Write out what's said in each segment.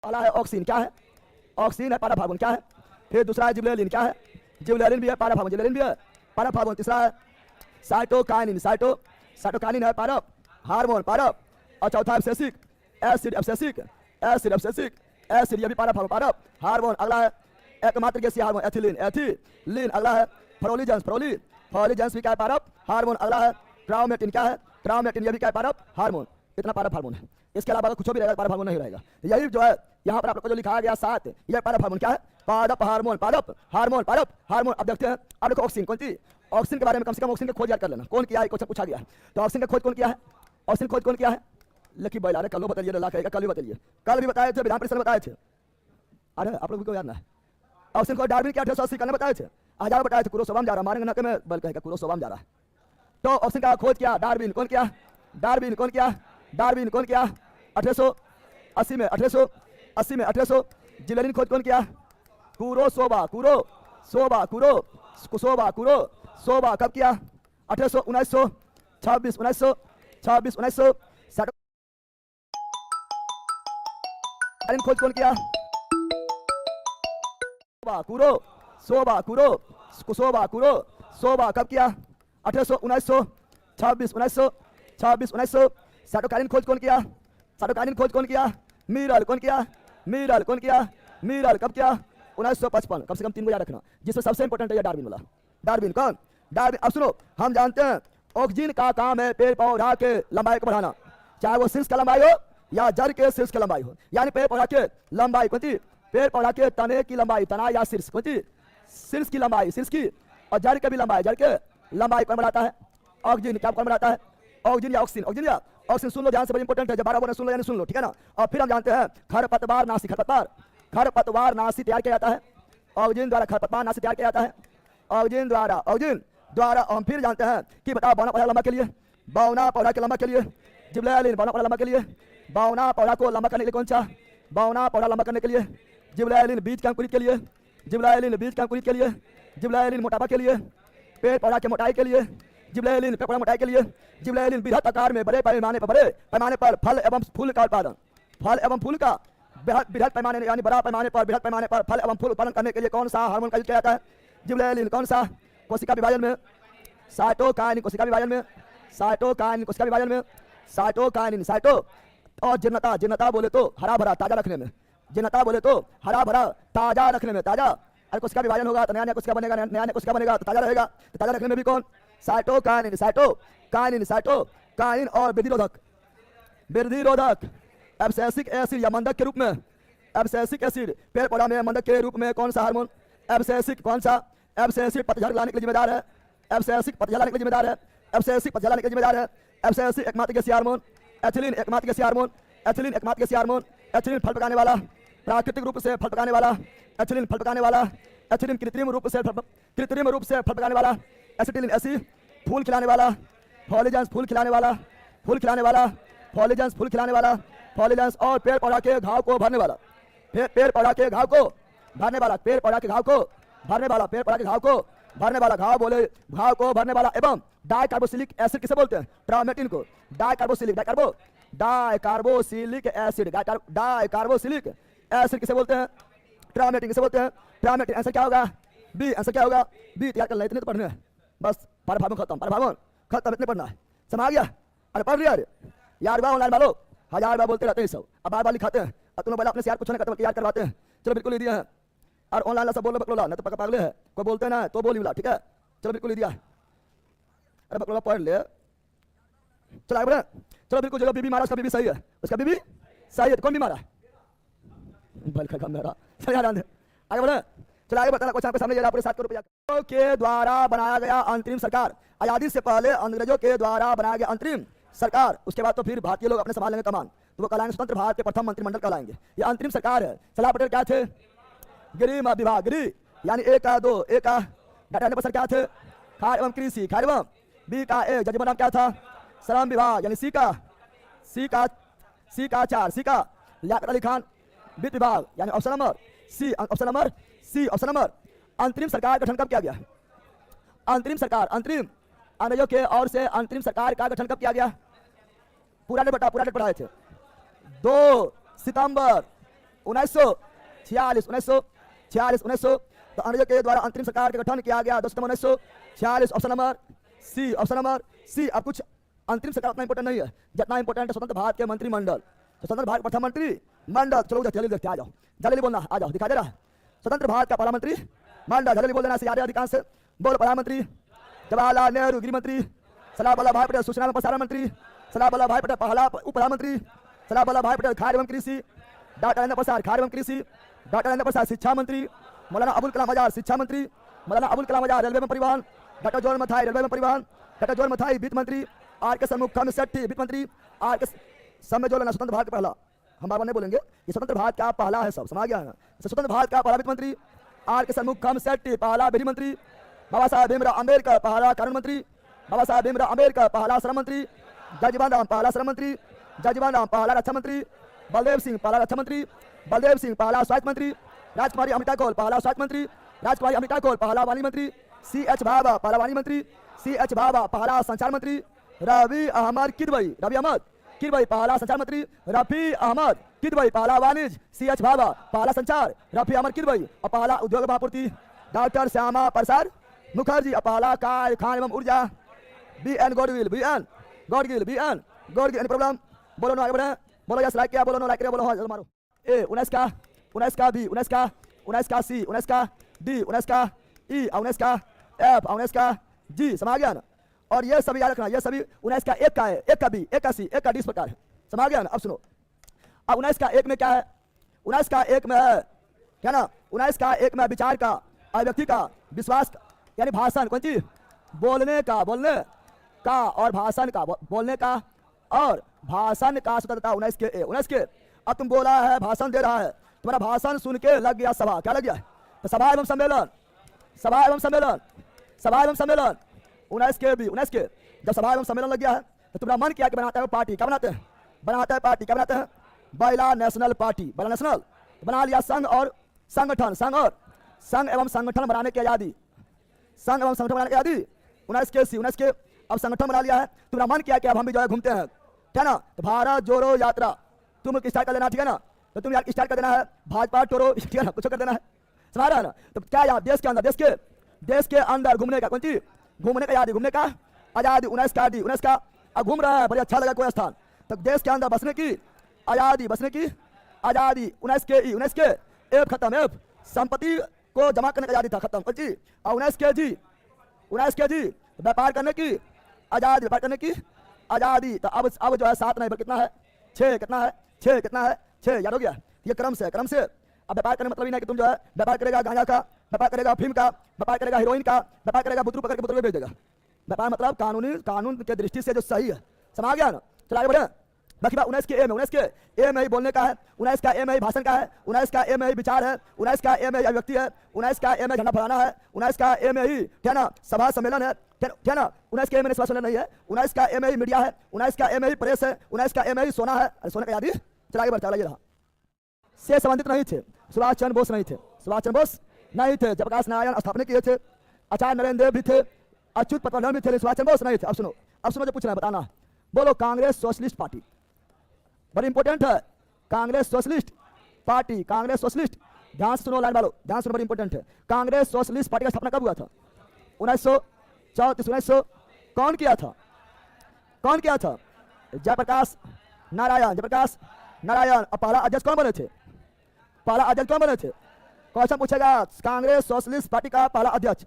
पहला है ऑक्सीन, क्या है? ऑक्सीन है, पाराफार्मोन क्या है? फिर दूसरा है जिबरेलिन, क्या है? जिबरेलिन भी है, पाराफार्मोन जिबरेलिन भी है, पाराफार्मोन। तीसरा है साइटोकाइनिन, साइटोकाइनिन है, पारप हार्मोन, पारप। और चौथा abscisic acid, abscisic acid, abscisic acid, ये भी पाराफार्मोन, पारप हार्मोन। अगला है एकमात्र गैसीय हार्मोन एथिलीन, एथिलीन। अगला है फ्लोरीजेंस, फ्लोरीजेंस भी क्या है? पारप हार्मोन। अगला है ट्राउमेटिन, क्या है? ट्राउमेटिन, ये भी क्या है? पारप हार्मोन। इतना पारप हार्मोन है। इसके अलावा कुछ भी रहेगा पारप हार्मोन नहीं रहेगा। यही जो है यहाँ पर आप लोग को जो लिखा गया 7, यह पारप हार्मोन क्या है? पारप हार्मोन, पारप हार्मोन, पारप हार्मोन। अब देखते हैं, अब देखो ऑक्सीन, कौन सी? ऑक्सीन के बारे में कम से कम ऑक्सीन की खोज याद कर लेना, कौन किया है? क्वेश्चन पूछा गया है। तो ऑक्सीन का खोज कौन किया है? ऑक्सीन खोज कौन किया है? Lucky boy. अरे कल बताइए, ला कहेगा कल भी बताइए, कल भी बताए थे, विधान परिषद में बताए थे। अरे आप लोग को याद ना है? ऑक्सीन को डार्विन क्या 1880 करने बताए थे, 1000 बताए थे। कुरोसोवा में जा रहा, मारेंगे ना कि मैं बल कहेगा कुरोसोवा में जा रहा है। तो ऑक्सीन का खोज किया डार्विन, कौन किया? डार्विन कौन किया? डार्विन कौन किया? 1880 में, 1880 में, 1800। जिबरेलिन खोज कौन किया? कुरोसोवा, कुरोसोवा, कुरोसोवा, कुरोसोवा कब किया? 1800, 1926, 1926, 1900। साइटोकाइनिन खोज कौन किया? कुरोसोवा, कुरोसोवा, कुरोसोवा कब किया? 1800, 1926, 1926, 1900। साइटोकाइनिन खोज कौन किया? साइटोकाइनिन खोज कौन किया? मीरल कौन किया? मीरल कौन किया? मीरल कब किया? 1955। कम से कम 3 को याद रखना, जिसमें सबसे इंपॉर्टेंट है डार्विन वाला। डार्विन कौन? डार्विन। अब सुनो, हम जानते हैं ऑक्सीजन का काम है पेड़ पौधा के लंबाई को बढ़ाना, चाहे वो शीर्ष का लंबाई हो या जड़ के शीर्ष की लंबाई हो। यानी पेड़ पौधा के लंबाई कौन सी? पेड़ पौधा के तने की लंबाई, तना या शीर्ष कौन सी? शीर्ष की लंबाई, शीर्ष की। और जड़ के भी लंबाई, जड़ के लंबाई कौन बढ़ाता है? ऑक्सीजन। क्या कौन बढ़ाता है? ऑक्सीजन या ऑक्सीजन, ऑक्सीजन या ऑक्सीजन। सुन लो ध्यान से, बड़ी इंपॉर्टेंट है, जब 12 बार सुन लो यानी सुन लो, ठीक है ना। और फिर हम जानते हैं खरपतवार नाशी, खरपतवार नाशी तैयार किया जाता है ऑक्सीजन द्वारा, खरपतवार नाशी तैयार किया जाता है ऑक्सीजन द्वारा, ऑक्सीजन द्वारा। हम फिर जानते हैं कि बताओ बौना पौधा लंबा के लिए, बौना पौधा के लंबा के लिए जिबरेलिन, बौना पौधा लंबा के लिए, बौना पौधा को लंबा करने के लिए कौन सा? बौना पौधा लंबा करने के लिए जिबरेलिन, बीज के अंकुरित के लिए जिबरेलिन, बीज के अंकुरित के लिए जिबरेलिन, मोटापा के लिए, पेड़ पौधा के मोटाई के लिए जिबरेलिन, पेड़ पौधा मोटाई के लिए जिबरेलिन, बृहत आकार में बड़े पैमाने पर फल एवं फूल का उत्पादन, फल एवं फूल का बृहत पैमाने यानी बड़ा पैमाने पर, बृहत पैमाने पर फल एवं फूल उत्पादन करने के लिए कौन सा हार्मोन का यूज किया जाता है? जिबरेलिन। कौन सा? कोशिका विभाजन में साइटोकाइनिन, कोशिका विभाजन में साइटोकाइनिन, कोशिका विभाजन में साइटोकाइनिन, साइटो। और जीर्णता, जीर्णता बोले तो हरा भरा ताजा रखने में, जीर्णता बोले तो हरा भरा ताजा रखने में, ताजा। अरे कोशिका विभाजन होगा तो नया नया कोशिका बनेगा, नया नया कोशिका बनेगा तो ताजा रहेगा, तो ताजा रखने में भी कौन? Cytokinin, cytokinin, cytokinin. और वृद्धिरोधक, वृद्धिरोधक एब्सेसिक एसिड या मंदक के रूप में, एब्सेसिक एसिड पेड़ पौधा में मंदक के रूप में कौन सा हार्मोन? एब्सेसिक। कौन सा? एब्सेसिक पतझड़ लाने के लिए जिम्मेदार है, एब्सेसिक पतझड़ लाने के लिए जिम्मेदार है, एब्सेसिक पतझड़ लाने के लिए जिम्मेदार है एब्सेसिक एकमात्र गैसीय हार्मोन एथिलीन, एकमात्र गैसीय हार्मोन एथिलीन, एकमात्र गैसीय हार्मोन एथिलीन। फल पकाने वाला, प्राकृतिक रूप से फल पकाने वाला एथिलीन, फल पकाने वाला एथिलीन। कृत्रिम रूप से फल पकाने वाला एसिटिलीन, एसी। फूल खिलाने वाला फॉलिजेंस, फूल खिलाने वाला, फूल खिलाने वाला फॉलिजेंस, फूल खिलाने वाला फॉलिजेंस। और पेड़ पौधा के घाव को भरने वाला, पेड़ पौधा के घाव को भरने वाला, पेड़ पौधा के घाव को भरने वाला, पेड़ पौधा के घाव को भरने वाला, घाव बोले घाव को भरने वाला। एवं डाइकार्बोसिलिक एसिड किसे बोलते हैं? ट्रामेटिन को। डाइकार्बोसिलिक, डाइकार्बोसिलिक एसिड, डाइकार्बोसिलिक एसिड किसे बोलते हैं? ट्रामेटिन किसे बोलते हैं? ट्रामेटिन। आंसर क्या होगा? बी। आंसर क्या होगा? बी। तैयार कर लें, इतने तो पढ़ने हैं बस, पाराफार्मोन खत्म, पाराफार्मोन खत्म, इतने पढ़ना है। समझ गया? अरे पढ़ लिया यार, बार ऑनलाइन वालों 1000 बार बोलते रहते हैं सब, अब बार बार लिखाते हैं, और तुम लोग अपने से यार कुछ नहीं करते, याद करवाते हैं। चलो बिल्कुल लिख दिया है, और ऑनलाइन सब बोलो बकलोला, नहीं तो पागल है, कोई बोलते हैं ना तो बोली बोला, ठीक है। चलो बिल्कुल लिख दिया। अरे बकलोला पढ़ ले, चलो आगे बढ़े। चलो बिल्कुल, जो बीबी मारा उसका बीबी सही है, उसका बीबी सही है, तो कौन भी मारा? बल का काम मेरा, चलो यार आगे बढ़े। चलो आगे बताना, कुछ आपके सामने पूरे 7 करोड़ रुपया के द्वारा बनाया गया अंतरिम सरकार। आजादी से पहले अंग्रेजों के द्वारा बनाया गया अंतरिम सरकार, उसके बाद तो फिर भारतीय लोग अपने संभाल लेंगे कमान, तो वो कहलाएंगे स्वतंत्र भारत के प्रथम मंत्रिमंडल कहलाएंगे। ये अंतरिम सरकार है। सरदार पटेल क्या थे? गृह विभाग, गृह यानी ए का 2, ए का डाटा प्रोफेसर क्या थे? खाद्य एवं कृषि, खाद्य एवं। बी का ए जजमान नाम क्या था? श्रम विभाग, यानी सी का 4, सी का लियाकत अली खान। वित्त विभाग यानी option number C, option number C, option number. अंतरिम सरकार गठन कब किया गया? अंतरिम सरकार, अंतरिम अंग्रेजों के ओर से अंतरिम सरकार का गठन कब किया गया? पूरा डेट पढ़ाए थे। 2 सितंबर 1946 तो अंग्रेजों के द्वारा अंतरिम सरकार का गठन किया गया 10 सितंबर 1946। ऑप्शन नंबर सी। अब कुछ अंतरिम सरकार उतना इंपोर्टेंट नहीं है जितना इंपोर्टेंट है स्वतंत्र भारत के मंत्रिमंडल। तो स्वतंत्र भारत प्रथम मंत्रिमंडल, चलो जल्दी देखते, आ जाओ जल्दी बोलना, आ जाओ, दिखा दे रहा है स्वतंत्र भारत का पहला मंत्रिमंडल, जल्दी बोल देना से याद है अधिकांश से। बोलो प्रधानमंत्री जवाहरलाल नेहरू, गृह मंत्री सरदार वल्लभ भाई पटेल, सूचना एवं प्रसारण मंत्री सरदार वल्लभ भाई पटेल पहला उप प्रधानमंत्री सरदार वल्लभ भाई पटेल, खाद्य एवं कृषि डॉक्टर राजेंद्र प्रसाद, खाद्य एवं कृषि डॉक्टर राजेंद्र प्रसाद, शिक्षा मंत्री मौलाना अबुल कलाम आजाद, शिक्षा मंत्री मौलाना अबुल कलाम आजाद, रेलवे एवं परिवहन डॉक्टर जोर मथाई, रेलवे एवं परिवहन डॉक्टर जोर मथाई, वित्त मंत्री आर के सन्मुख शेट्टी, वित्त मंत्री आर के समय जो लेना स्वतंत्र भारत का पहला, हम बार नहीं बोलेंगे, ये स्वतंत्र भारत का पहला है, सब समझ गया ना। स्वतंत्र भारत का पहला वित्त मंत्री आर के सन्मुख शेट्टी, पहला विधि मंत्री बाबा साहब भीमराव अम्बेडकर, पहला कानून मंत्री बाबा साहब भीमराव अम्बेडकर, पहला श्रम मंत्री जगजीवन राम, पहला श्रम मंत्री जगजीवन राम, पहला रक्षा मंत्री बलदेव सिंह, पहला रक्षा मंत्री बलदेव सिंह, पहला स्वास्थ्य मंत्री राजकुमारी अमृता कौल, पहला स्वास्थ्य मंत्री राजकुमारी अमृता कौल, पहला वाणी मंत्री CH भाभा, पहला वाणी मंत्री CH भाभा, पहला संचार मंत्री रवि अहमद किदवई, पहला संचार मंत्री रफी अहमद किदवई, पहला वाणिज्य CH भाभा, पहला संचार रफी अहमद किदवई, और पहला उद्योग महापूर्ति डॉक्टर श्यामा प्रसाद मुखर्जी, और पहला खान एवं ऊर्जा BN गॉडगिल, एनी प्रॉब्लम, बोलो नो आगे बढ़े, बोलो यस लाइक किया, बोलो नो लाइक किया, बोलो हाँ मारो। ए 19 का बी, 19 का सी, 19 का डी, 19 का ई, 19 का एफ, 19 का जी, समझ गया ना। और ये सभी याद रखना, ये सभी 19 का एक का है, एक का बी, एक का सी, एक का डी, इस प्रकार है, समझ गया ना। अब सुनो, अब 19 का एक में क्या है, 19 का एक में है क्या ना, 19 का एक में विचार का, अभिव्यक्ति का, विश्वास का, यानी भाषण, कौन चीज, बोलने का और भाषण का, बोलने का और भाषण का स्वतंत्रता 19 के। अब तुम बोला है, भाषण दे रहा है, तुम्हारा भाषण सुन के लग गया सभा, क्या लग गया, तो सभा एवं सम्मेलन 19 के भी, 19 के जब सभा एवं सम्मेलन लग गया है तो तुम्हारा मन किया कि बनाते हैं पार्टी, क्या बनाते हैं, बैला नेशनल पार्टी, बैला नेशनल, बना लिया संघ और संगठन, संघ एवं संगठन बनाने की आजादी, 19 के सी, 19 के अब संगठन बना लिया है, तुम्हारा मन किया कि अब हम भी जो है घूमते हैं, क्या ना, तो भारत जोड़ो यात्रा तुम स्टार्ट कर देना, ठीक है ना, तो तुम यार स्टार्ट कर देना है, भाजपा टोरो, ठीक है ना, कुछ कर देना है, समझ रहा है ना। तो क्या यार देश के अंदर घूमने का, कौन चीज, घूमने का आजादी, 19 का डी, 19 का अब घूम रहा है, बड़ी अच्छा लगा कोई स्थान, तो देश के अंदर बसने की आजादी, 19 के ई, 19 के एफ खत्म, एफ संपत्ति को जमा करने की आजादी था, खत्म, कौन चीज, और 19 के जी व्यापार करने की आजादी, तो अब जो है 7 नहीं, कितना है 6, कितना है 6, याद हो गया, ये क्रम से अब व्यापार करने मतलब ही नहीं कि तुम जो है व्यापार करेगा गांजा का, व्यापार करेगा फिल्म का, व्यापार करेगा हीरोइन का, व्यापार करेगा बुतरू पकड़ के बुतरू भेज देगा, व्यापार मतलब कानून के दृष्टि से जो सही है, समझ गया ना। चलो आगे बढ़े, बाकी बात 19 के ए में ही बोलने का है, 19 का ए में ही भाषण का है, 19 का ए में ही विचार है, 19 का ए में ही अभिव्यक्ति है, 19 का ए में झंडा फहराना है, 19 का ए में ही क्या ना सभा सम्मेलन है, क्या ना, 19 का ए में सभा सम्मेलन नहीं है, 19 का ए में ही मीडिया है, 19 का ए में ही प्रेस है, 19 का ए में ही सोना है, अरे सोने का याद ही, चला आगे बढ़, चला ये रहा, से संबंधित नहीं थे, सुभाष चंद्र बोस नहीं थे, जयप्रकाश नारायण स्थापना किए थे, आचार्य नरेंद्र देव भी थे, अच्युत पटवर्धन भी थे, सुभाष चंद्र बोस नहीं थे। अब सुनो जो पूछना है बताना, बोलो कांग्रेस सोशलिस्ट पार्टी, बड़ी इंपॉर्टेंट है, कांग्रेस सोशलिस्ट पार्टी, ध्यान से सुनो लाइन वालों, ध्यान सुनो, बड़ी इंपॉर्टेंट है, कांग्रेस सोशलिस्ट पार्टी का स्थापना कब हुआ था, 1934, कौन किया था, जयप्रकाश नारायण, और पहला अध्यक्ष कौन बने थे, क्वेश्चन पूछेगा कांग्रेस सोशलिस्ट पार्टी का पहला अध्यक्ष।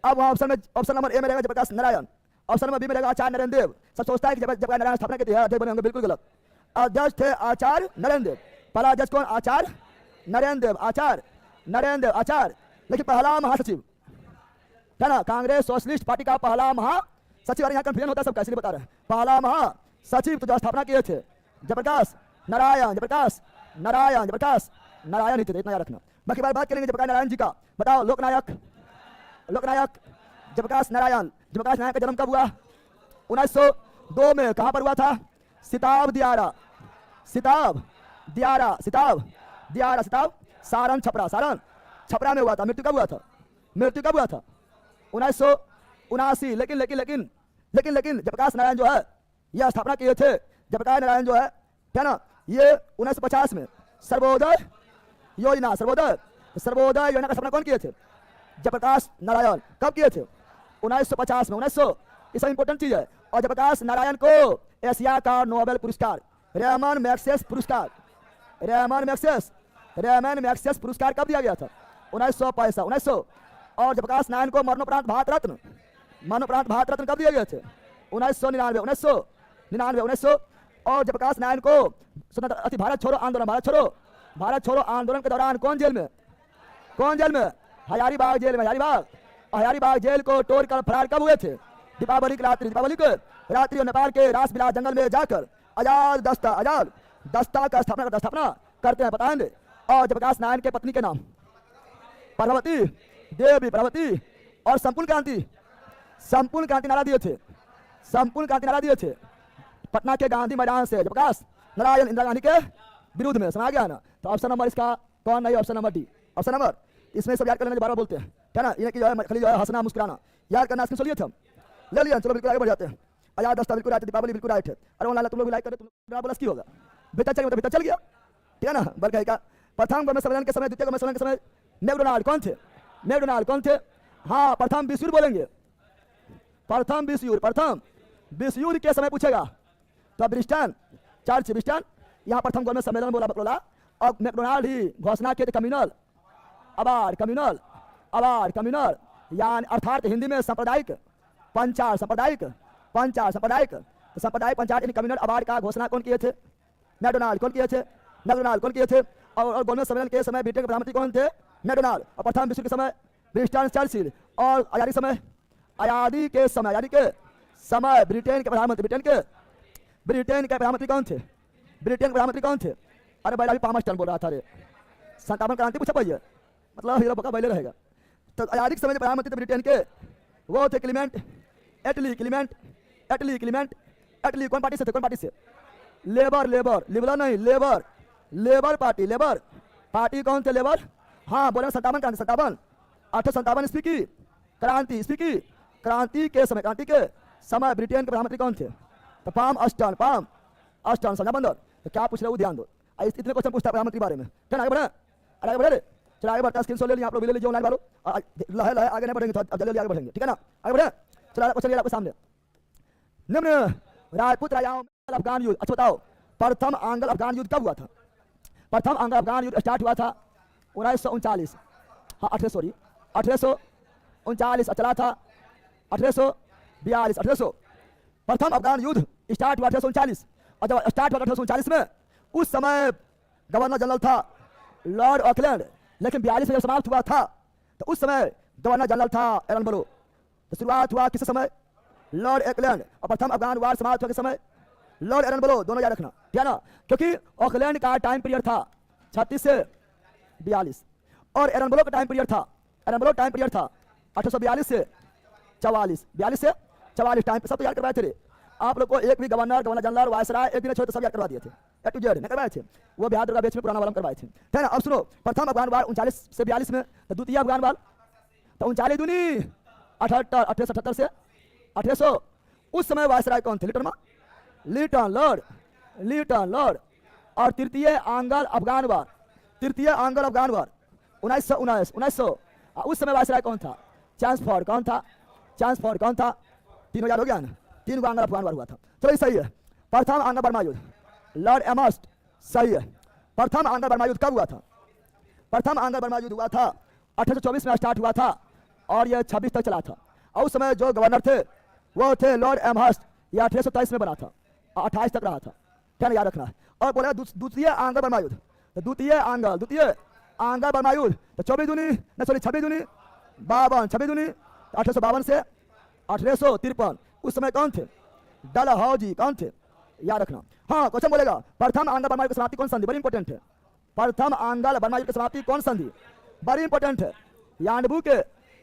अब वहाँ ऑप्शन नंबर ए में रहेगा Jayaprakash Narayan, option number B में रहेगा आचार्य नरेंद्र देव। सब सोचता है कि जयप्रकाश नारायण स्थापना की थी, अध्यक्ष बने होंगे, बिल्कुल गलत, अध्यक्ष थे आचार्य नरेंद्र देव, पहला अध्यक्ष कौन, आचार्य नरेंद्र देव, लेकिन पहला महासचिव है ना, कांग्रेस सोशलिस्ट पार्टी का पहला महासचिव, यहाँ कंफ्यूजन होता है सब, कैसे बता रहे हैं, पहला महासचिव तो जो स्थापना किए थे जयप्रकाश नारायण ही थे, इतना याद रखना। बाकी बात करेंगे जयप्रकाश नारायण जी का, बताओ लोकनायक जयप्रकाश नारायण का जन्म कब हुआ, 1902 में, कहां पर हुआ था, सिताब दियारा, सारण छपरा में हुआ था। मृत्यु कब हुआ था, 1979। लेकिन जयप्रकाश नारायण जो है यह स्थापना किए थे, जयप्रकाश नारायण जो है क्या ना, ये 1950 में सर्वोदय योजना। सर्वोदय योजना का स्थापना कौन किए थे? जयप्रकाश नारायण। कब किए थे? 1950 में। 1900, ये सब इंपॉर्टेंट चीज है। और जयप्रकाश नारायण को एशिया का नोबेल पुरस्कार, रेमन मैग्सेस पुरस्कार, रेमन मैग्सेस पुरस्कार कब दिया गया था? 1965। 1900। और जयप्रकाश नारायण को मरणोपरांत भारत रत्न कब दिए गए थे? 1999। 1900। और जयप्रकाश नारायण को स्वतंत्र भारत छोड़ो आंदोलन के दौरान कौन जेल में? हजारीबाग जेल में। हजारीबाग जेल को तोड़कर फरार कब हुए थे? दीपावली की रात्रि और नेपाल के रासबिला जंगल में जाकर आजाद दस्ता का स्थापना करते हैं, बताएंगे। और जयप्रकाश नारायण के पत्नी के नाम प्रभावती देवी और संपूर्ण क्रांति नारा दिए थे पटना के गांधी मैदान से जयप्रकाश नारायण इंदिरा गांधी के विरुद्ध में। समझ गया ना? तो ऑप्शन नंबर इसका कौन नहीं? Option number D. Option number इसमें सब याद करना, बार-बार बोलते हैं, है ना? इन्हें की जो है खाली जो है हंसना मुस्कुराना याद करना। स्क्रीन लिए थे हम, ले लिया। चलो बिल्कुल आगे बढ़ जाते हैं। आजाद दस्ता बिल्कुल राइट, दीपावली बिल्कुल राइट है। अरे ऑनलाइन तुम लोग लाइक करे, तुम बोला की होगा? भीतर चल गया, ठीक है ना? बल्कि का प्रथम गवर्नमेंट सम्मेलन के समय, द्वितीय गवर्नमेंट सम्मेलन के समय मैकडोनाल्ड कौन थे? हाँ, प्रथम विश्व युद्ध बोलेंगे। प्रथम विश्व युद्ध के समय पूछेगा तो ब्रिस्टन यहाँ प्रथम गवर्नमेंट सम्मेलन बोला। और मैकडोनाल्ड ही घोषणा के कम्युनल अवार्ड यानी अर्थात हिंदी में सांप्रदायिक पंचायत यानी कम्युनल अवार्ड का घोषणा कौन किए थे? मैकडोनाल्ड कौन किए थे? और गवर्नमेंट सम्मेलन के समय ब्रिटेन के प्रधानमंत्री कौन थे? मैकडोनाल्ड। और प्रथम विश्व के समय विंस्टन चर्चिल। और आजादी के समय ब्रिटेन के प्रधानमंत्री कौन थे? अरे भाई अभी पामस्टन बोल रहा था। 57 क्रांति पूछा पाइए, मतलब हीरो बका बैले रहेगा। तो आजादी के समय प्रधानमंत्री थे ब्रिटेन के, वो थे क्लीमेंट एटली। कौन पार्टी से? लेबर पार्टी कौन थे? लेबर। हाँ, बोले 57 क्रांति 1857 ईस्वी की क्रांति के समय ब्रिटेन के प्रधानमंत्री कौन थे? तो पाम अस्टन समझा बंदर। तो क्या पूछ रहे हो ध्यान दो, इतने क्वेश्चन पूछता है प्रधानमंत्री बारे में। क्या आगे बढ़े? चलो आगे बढ़ता है। स्क्रीन शॉट ले लिया आप लोग, ले लीजिए ऑनलाइन वालों। लहे आगे नहीं बढ़ेंगे तो जल्दी आगे बढ़ेंगे, ठीक है ना? आगे बढ़े। चलो क्वेश्चन आपके सामने। निम्न राजपूत राजाओं में अफगान युद्ध, अच्छा बताओ, प्रथम आंग्ल अफगान युद्ध कब हुआ था? प्रथम आंग्ल अफगान युद्ध स्टार्ट हुआ था 1939। हाँ 1839 चला था 1842। प्रथम अफगान युद्ध स्टार्ट हुआ 1839। और जब स्टार्ट हुआ 1839 में, उस समय गवर्नर जनरल था लॉर्ड ऑकलैंड, लेकिन 42 में जब समाप्त हुआ था तो उस समय गवर्नर जनरल था एडनबरो। तो शुरुआत हुआ किस समय? Lord Auckland. और प्रथम अफगान वार समाप्त हुआ किस समय? लॉर्ड एडनबरो। दोनों याद रखना, ठीक है ना? क्योंकि ऑकलैंड का टाइम पीरियड था 36 से 42 और एडनबरो का टाइम पीरियड था 1842 से 44 टाइम पे। सब तो याद करवाए थे आप लोग को। एक भी गवर्नर जनरल वायसराय एक दिन छोड़ तो सब याद करवा दिए थे, ए टू जेड नहीं करवाए थे। वो बिहार दुर्गा बेच में पुराना वाला करवाए थे, ठीक है ना? अब सुनो, प्रथम अफगान वार 39 से 42 में, तो द्वितीय अफगान वार तो 39 दूनी 1878 से 1800। उस समय वायसराय कौन थे? लिटन लॉर्ड। और तृतीय आंग्ल अफगान वार 1900। उस समय वायसराय कौन था? चैम्सफोर्ड कौन था? तीनों याद हो गया ना? 3 आंग्ल अफगान वार हुआ था। चलो सही है। प्रथम आंग्ल बर्मा युद्ध लॉर्ड एमस्ट, सही है। प्रथम आंग्ल बर्मा युद्ध कब हुआ था? प्रथम आंग्ल बर्मा युद्ध हुआ था 1824 में स्टार्ट हुआ था और यह 26 तक चला था। और उस समय जो गवर्नर थे वो थे लॉर्ड एमहर्स्ट। यह 1823 में बना था, 28 तक रहा था, क्या याद रखना है। और बोला द्वितीय आंग्ल बर्मा युद्ध, तो द्वितीय आंग्ल बर्मा युद्ध तो 26 दूनी 1852 से 1853। उस समय कौन थे? डलहौजी कौन थे? याद रखना। हाँ, क्वेश्चन बोलेगा प्रथम आंग्ल बर्मा युद्ध की समाप्ति कौन संधि? बड़ी इंपॉर्टेंट है। प्रथम आंग्ल बर्मा युद्ध की समाप्ति कौन संधि? बड़ी इंपॉर्टेंट है। यानबू के,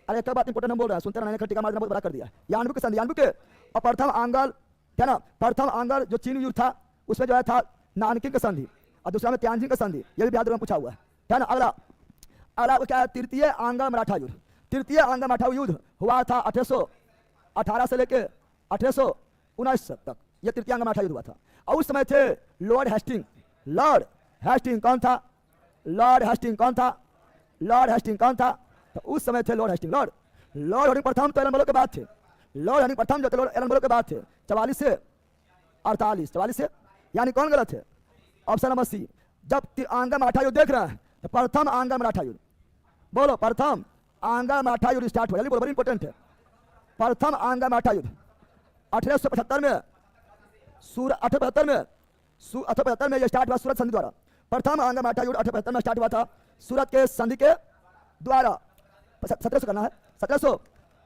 अरे एक बात इंपॉर्टेंट हम बोल रहे हैं, सुनते रहने का टीका मारना बहुत बड़ा कर दिया। यानबू के और प्रथम आंग्ल, क्या ना? प्रथम आंग्ल जो चीन युद्ध था उसमें जो है था नानकिंग का संधि और दूसरा में तियानजिन का संधि। ये भी बिहार में पूछा हुआ है, क्या ना? अगला क्या है? तृतीय आंग्ल मराठा युद्ध हुआ था 1818 से लेकर 1819 तक। यह तृतीय आंग्ल मराठा युद्ध हुआ था। और उस समय थे लॉर्ड हेस्टिंग कौन था? लॉर्ड हेस्टिंग कौन था? लॉर्ड हेस्टिंग कौन था? तो उस समय थे लॉर्ड हेस्टिंग। लॉर्ड हेस्टिंग प्रथम तो एलन बरो के बाद थे। लॉर्ड हेस्टिंग प्रथम जो थे एलन बरो के बाद थे। 44 से 48, 44 से, यानी कौन गलत है? Option number C. जब आंग्ल मराठा युद्ध देख रहे हैं तो प्रथम आंग्ल मराठा युद्ध, बोलो प्रथम आंग्ल मराठा युद्ध स्टार्ट हुआ, जल्दी बोलो, बड़ी इंपॉर्टेंट है। प्रथम आंग्ल मराठा युद्ध 1875 में, 1875 में यह स्टार्ट हुआ सूरत संधि द्वारा। प्रथम आंग्ल मराठा युद्ध 1875 में स्टार्ट हुआ था सूरत के संधि के द्वारा। 1700 करना है, 1700।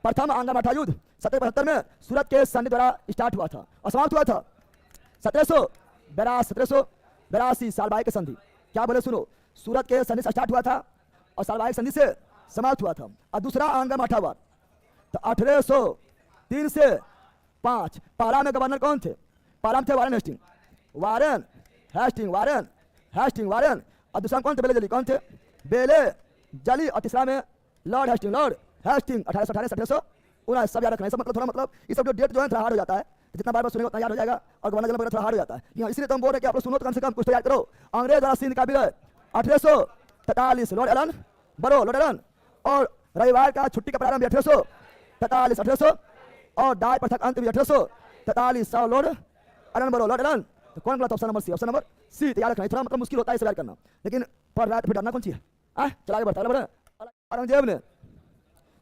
प्रथम आंग्ल मराठा युद्ध 1775 में सूरत के संधि द्वारा स्टार्ट हुआ था और समाप्त हुआ था 1782 सालबाई संधि। क्या बोले सुनो, सूरत के संधि से स्टार्ट हुआ था और सालबाई संधि से समाप्त हुआ था। और दूसरा आंग्ल मराठा वार तो 1803 से 5। पहला में गवर्नर कौन थे? पहला में थे वारेन हेस्टिंग, वारेन। और दूसरा कौन थे? बेले जली। कौन थे? बेले जली। और तीसरा में लॉर्ड हेस्टिंग 1818 से 1819। सब याद रखना है, सब मतलब थोड़ा मतलब ये सब जो डेट जो है थोड़ा हार्ड हो जाता है, जितना बार सुनेगा उतना याद हो जाएगा और गवर्नर जनरल थोड़ा हार्ड हो जाता है। इसलिए तो हम बोल रहे हैं कि आप लोग सुनो तो कम से कम कुछ तो याद करो। अंग्रेज द्वारा सिंध का विलय 1843, Lord Ellenborough, Lord Elon. और रविवार का छुट्टी का प्रारंभ 1843 और डाय प्रथा का अंत भी 1843, Lord Ellenborough, Lord Ellen. तो कौन गलत? Option number C. Option number C. तो याद रखना, थोड़ा मतलब मुश्किल होता है इसे याद करना, लेकिन पढ़ रहा है तो फिर डरना कौन चाहिए? चला आगे बढ़ता है। औरंगजेब ने,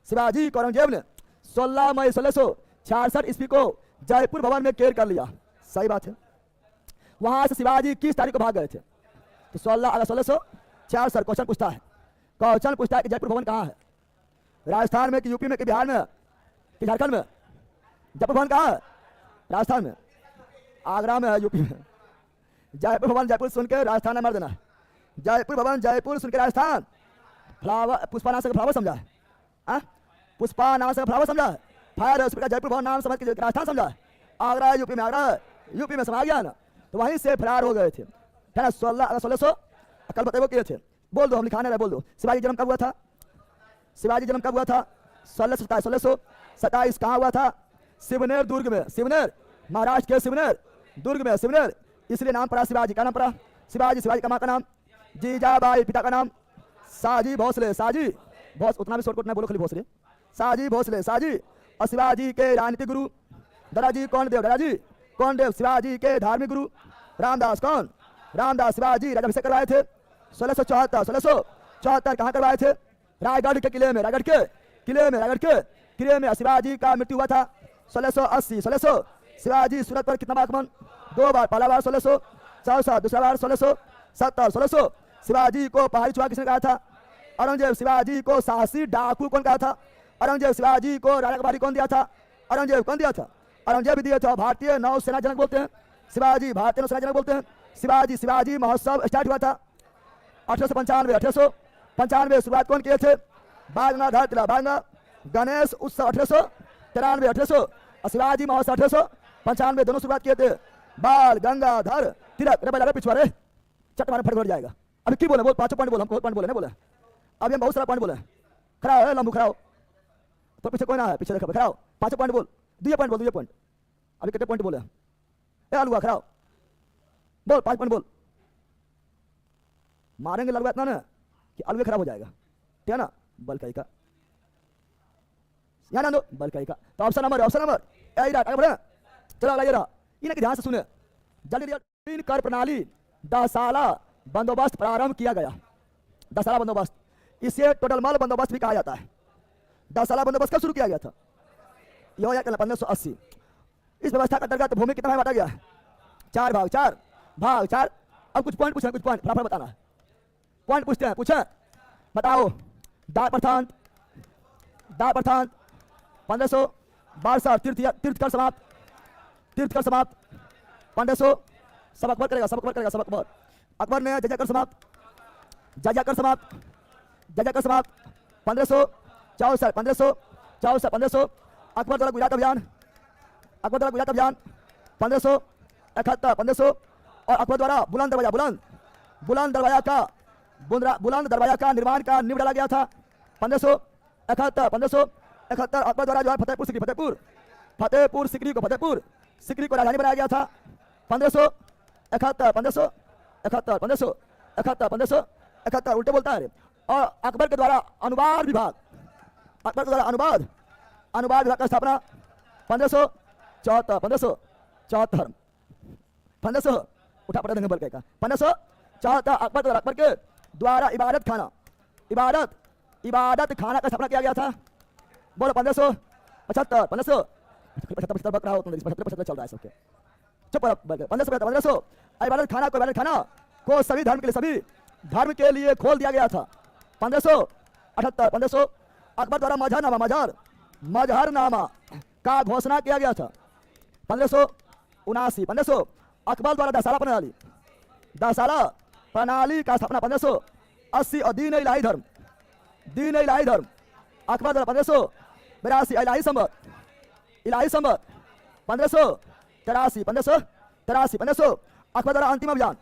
शिवाजी को औरंगजेब ने 16 मई 1666 ईस्वी को जयपुर भवन में कैद कर लिया। सही बात है। वहां से शिवाजी किस तारीख को भाग गए थे? तो 16 अगस्त 1666। क्वेश्चन पूछता है कि जयपुर भवन कहाँ है? राजस्थान में कि यूपी में कि बिहार में कि झारखंड में? जयपुर भवन कहाँ है? राजस्थान में। आगरा में है, यूपी में। जयपुर भवन जयपुर सुन के राजस्थान में मार देना है। जयपुर भवन जयपुर सुन के राजस्थान। फ्लावर, पुष्पा नाम से फ्लावर समझा है? पुष्पा नाम से फ्लावर समझा है? फायर है, उसका जयपुर भवन नाम समझ के राजस्थान समझा है? आगरा है, यूपी में, आगरा है, यूपी में समा गया ना, तो वहीं से फरार हो गए थे। है ना? 16 अगस्त 1600 कल बताए वो किए थे। बोल दो, हम लिखाने रहे, बोल दो। शिवाजी जन्म कब हुआ था? शिवाजी जन्म कब हुआ था? 1627 कहाँ हुआ था? सिवनेर, दुर्ग में। सिवनेर, महाराष्ट्र के सिवनेर, दुर्ग में सिवनेर, इसलिए नाम पड़ा शिवाजी। क्या नाम पड़ा? शिवाजी। शिवाजी का माँ का नाम जीजाबाई, पिता का नाम साजी भोसले। साजी भोस, उतना भी शॉर्टकट नहीं बोलो, खाली भोसले। साजी भोसले, साजी। और शिवाजी के राजनीतिक गुरु दादाजी कौंडेव, दादाजी कौंडेव। शिवाजी के धार्मिक गुरु रामदास, कौन? रामदास। शिवाजी राज्याभिषेक करवाए थे 1674। कहाँ करवाए थे? रायगढ़ के किले में, रायगढ़ के किले में। शिवाजी का मृत्यु हुआ था 1680। शिवाजी सूरत पर कितना बार आक्रमण? 2 बार। पहला बार 1664, दूसरा बार 1670। शिवाजी को पहाड़ी चुहा किसने कहा था? औरंगजेब। शिवाजी को साहसी डाकू कौन कहा था? औरंगजेब। शिवाजी को राजा का बारी कौन दिया था? औरंगजेब। कौन दिया था? औरंगजेब दिया था। भारतीय नौसेना जनक बोलते हैं शिवाजी, भारतीय नौसेना जनक बोलते हैं शिवाजी। शिवाजी महोत्सव स्टार्ट हुआ था 1895। शुरुआत कौन किए थे? बालगंगाधर तिलक, बालगंगा गणेश उत्सव 1893। और शिवाजी महोत्सव 1895, दोनों शुरुआत किए थे बाल गंगाधर तिलक। रे पिछवाड़े चट मारे फट जाएगा। अभी की बोले? बोल, 5 पॉइंट बोलो। हम पॉइंट बोले नहीं बोले, अभी हम बहुत सारा पॉइंट बोले। खड़ा है लंबू, खड़ा हो तो पीछे कोई ना है, पीछे देखा, खड़ा हो। 5 पॉइंट बोल, 2 पॉइंट बोल, 2 पॉइंट। अभी कितने पॉइंट बोले? लुआ खड़ा हो, बोल 5 पॉइंट बोल। मारेंगे लड़ुआ इतना ना कि अलवे खराब हो जाएगा, ठीक है ना? बल कई का यहाँ दो, बल कई का। तो ऑप्शन नंबर आगे बढ़े। चलो अगला ये रहा, इन्हें ध्यान से सुने जल्दी। 3 कर प्रणाली 10 साला बंदोबस्त प्रारंभ किया गया। 10 साला बंदोबस्त, इसे टोटल माल बंदोबस्त भी कहा जाता है। 10 साला बंदोबस्त कब शुरू किया गया था? यह हो गया 1580। इस व्यवस्था का अंतर्गत भूमि कितना बांटा गया? 4 भाग 4। अब कुछ पॉइंट पूछना, कुछ पॉइंट फटाफट बताना है। पॉइंट पूछते हैं, पूछे बताओ। दार प्रथान 1562। तीर्थ कर समाप्त 1500। सब अकबर करेगा, सब अकबर ने जजा कर समाप्त 1564। अकबर द्वारा गुजरात अभियान 1571। और अकबर द्वारा बुलंद दरवाजा का निर्माण का नींव डाला गया था 1571। अकबर द्वारा जो है फतेहपुर सिकरी को राजधानी बनाया गया था 1571। 71 उल्टे बोलता है। और अकबर के द्वारा अनुवाद विभाग, अकबर के द्वारा अनुवाद विभाग का स्थापना 1574, 1574, 1500 उठा पड़ा देंगे बल्कि का 1574 अकबर के द्वारा इबादत खाना का स्थापना किया गया था। बोलो 1575, 1575 बक रहा हो तुम, 75 चल रहा है सबके, चुप 1500 इबादत खाना को सभी धर्म के लिए खोल दिया गया था। 1578 अकबर द्वारा मजहरनामा का घोषणा किया गया था। 1579 अकबर द्वारा दसाला प्रणाली का स्थापना। 1580 और दीन इलाही धर्म अकबर द्वारा 1582 इलाही संबत 1583 अकबर द्वारा अंतिम अभियान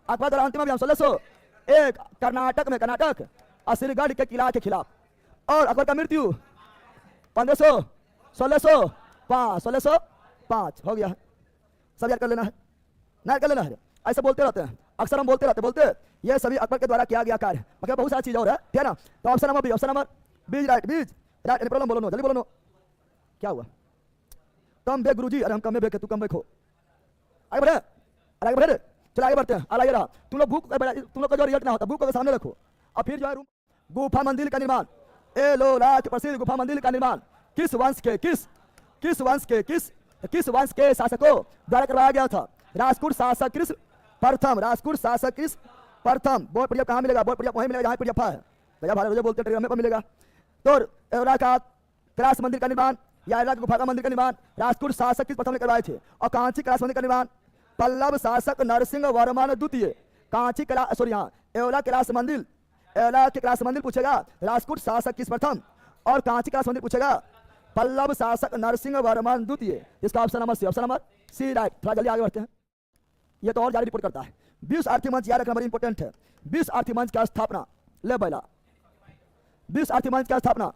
अकबर द्वारा अंतिम अभियान 1601 कर्नाटक असरगढ़ के किला के खिलाफ। और अकबर का मृत्यु 1605 हो गया है। सब याद कर लेना है, ना कर लेना है, ऐसे बोलते रहते हैं, अक्सर हम बोलते ये सभी अकबर के द्वारा किया गया कार्य। मतलब बहुत सारी चीज और है, ठीक है ना। तो option number B right, problem बोलो नो, जल्दी बोलो नो। क्या हुआ? कम बे गुरुजी, अरे हम कम बे तू कम बे खो। आगे बढ़े, चलो आगे बढ़ते हैं। आगे रहा, तुम लोग का जो रिजल्ट ना होता बुक को सामने रखो। और फिर जो है गुफा मंदिर का निर्माण, एलोरा के प्रसिद्ध गुफा मंदिर का निर्माण किस वंश के शासकों द्वारा करवाया गया था? राजपूत शासक कृष्ण प्रथम। बोर्ड पर कहाँ मिलेगा? बोर्ड पर वहीं मिलेगा जहाँ पर जफा है, मुझे बोलते ट्रेन में मिलेगा। तो एलोरा का कैलाश मंदिर का निर्माण या एलोरा गुफा का मंदिर का निर्माण राजपूत शासक कृष्ण प्रथम ने करवाए थे। और कांची कैलाश मंदिर का निर्माण पल्लव शासक नरसिंह वर्मन द्वितीय। कांची कैलाश, सॉरी यहाँ एलोरा के कैलाश मंदिर पूछेगा राजपूत शासक किस प्रथम, और कांची कैलाश मंदिर पूछेगा पल्लव शासक नरसिंह वर्मन द्वितीय। इसका ऑप्शन नंबर सी राइट। थोड़ा जल्दी आगे बढ़ते हैं, ये तो और ज्यादा रिपोर्ट करता है। विश्व आर्थिक मंच याद रखना बड़ी इंपॉर्टेंट है। विश्व आर्थिक मंच का स्थापना, ले बैला, विश्व आर्थिक मंच का स्थापना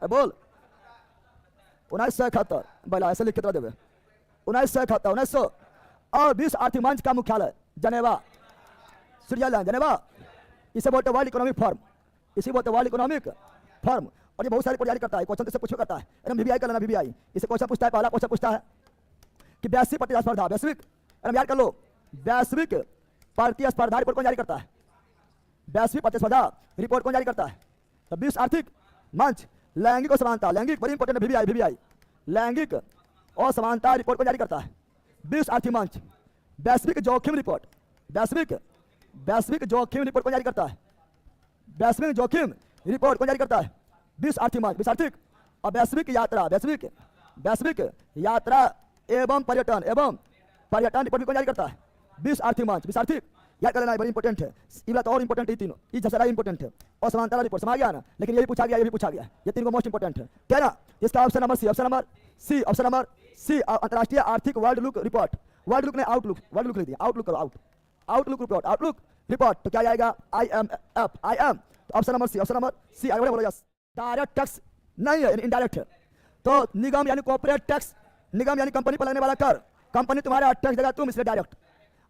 बोल 1971 बैला, ऐसे लिख के देवे 1971 और विश्व आर्थिक मंच का मुख्यालय जनेवा, स्विट्जरलैंड, जनेवा। इसे बोलते वर्ल्ड इकोनॉमिक फॉर्म। और ये बहुत सारे जारी करता है, क्वेश्चन से पूछा करता है। वीबीआई कर लेना, वीबीआई इसे क्वेश्चन पूछता है। पहला क्वेश्चन पूछता है कि वैश्विक प्रतिस्पर्धा, वैश्विक याद कर लो, वैश्विक प्रतिस्पर्धा रिपोर्ट कौन जारी करता है? वैश्विक प्रतिस्पर्धा रिपोर्ट कौन जारी करता है? तो विश्व आर्थिक मंच। लैंगिक और समानता, लैंगिक बड़ी इंपॉर्टेंट है, वीबीआई लैंगिक और समानता रिपोर्ट कौन जारी करता है? विश्व आर्थिक मंच। वैश्विक जोखिम रिपोर्ट कौन जारी करता है? वैश्विक जोखिम रिपोर्ट कौन जारी करता है? विश्व आर्थिक मंच, विश्व आर्थिक। और वैश्विक यात्रा एवं पर्यटन रिपोर्ट कौन जारी करता है? विश्व आर्थिक मंच, विश्व आर्थिक। याद कर लेना, बड़ी इंपॉर्टेंट है। ये बात और इंपॉर्टेंट है, तीनों ये सबसे ज्यादा इंपॉर्टेंट है। और समानता रिपोर्ट समझ गया ना, लेकिन ये भी पूछा गया, ये तीनों को मोस्ट इंपॉर्टेंट है, ठीक है ना। इसका ऑप्शन नंबर सी अंतरराष्ट्रीय आर्थिक world look report. World look ने आउटलुक लिख दिया, आउटलुक रिपोर्ट। तो क्या आएगा? IMF। तो ऑप्शन नंबर सी आगे बोलो। यस, डायरेक्ट टैक्स नहीं है, इनडायरेक्ट है। तो निगम यानी कॉर्पोरेट टैक्स, निगम यानी कंपनी पर लगने वाला कर, कंपनी तुम्हारा टैक्स देगा तुम, इसलिए डायरेक्ट।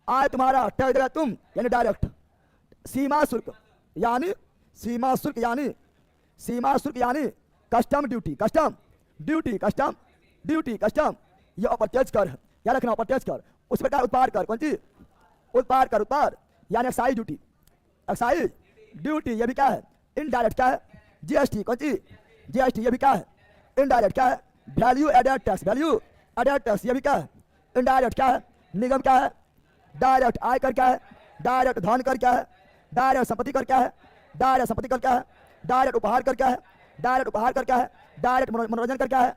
आय तुम्हारा टैक्स देगा तुम, यानी डायरेक्ट। सीमा शुल्क यानी कस्टम ड्यूटी, ये अप्रत्यक्ष कर है, याद रखना, अप्रत्यक्ष कर। उस प्रकार उत्पाद कर, कौन सी? उत्पाद यानी एक्साइज ड्यूटी, ये भी क्या है? इनडायरेक्ट। क्या है? जीएसटी, कौन सी? जीएसटी, ये भी क्या है? इनडायरेक्ट। क्या है? वैल्यू एडेड टैक्स, ये भी क्या है? इनडायरेक्ट। क्या है? निगम। क्या है? डायरेक्ट। आयकर क्या है? डायरेक्ट। धन कर क्या है? डायरेक्ट। संपत्ति कर क्या है? डायरेक्ट। संपत्ति कर क्या है? डायरेक्ट। उपहार कर क्या है? डायरेक्ट। उपहार कर क्या है? डायरेक्ट। मनोरंजन कर क्या है?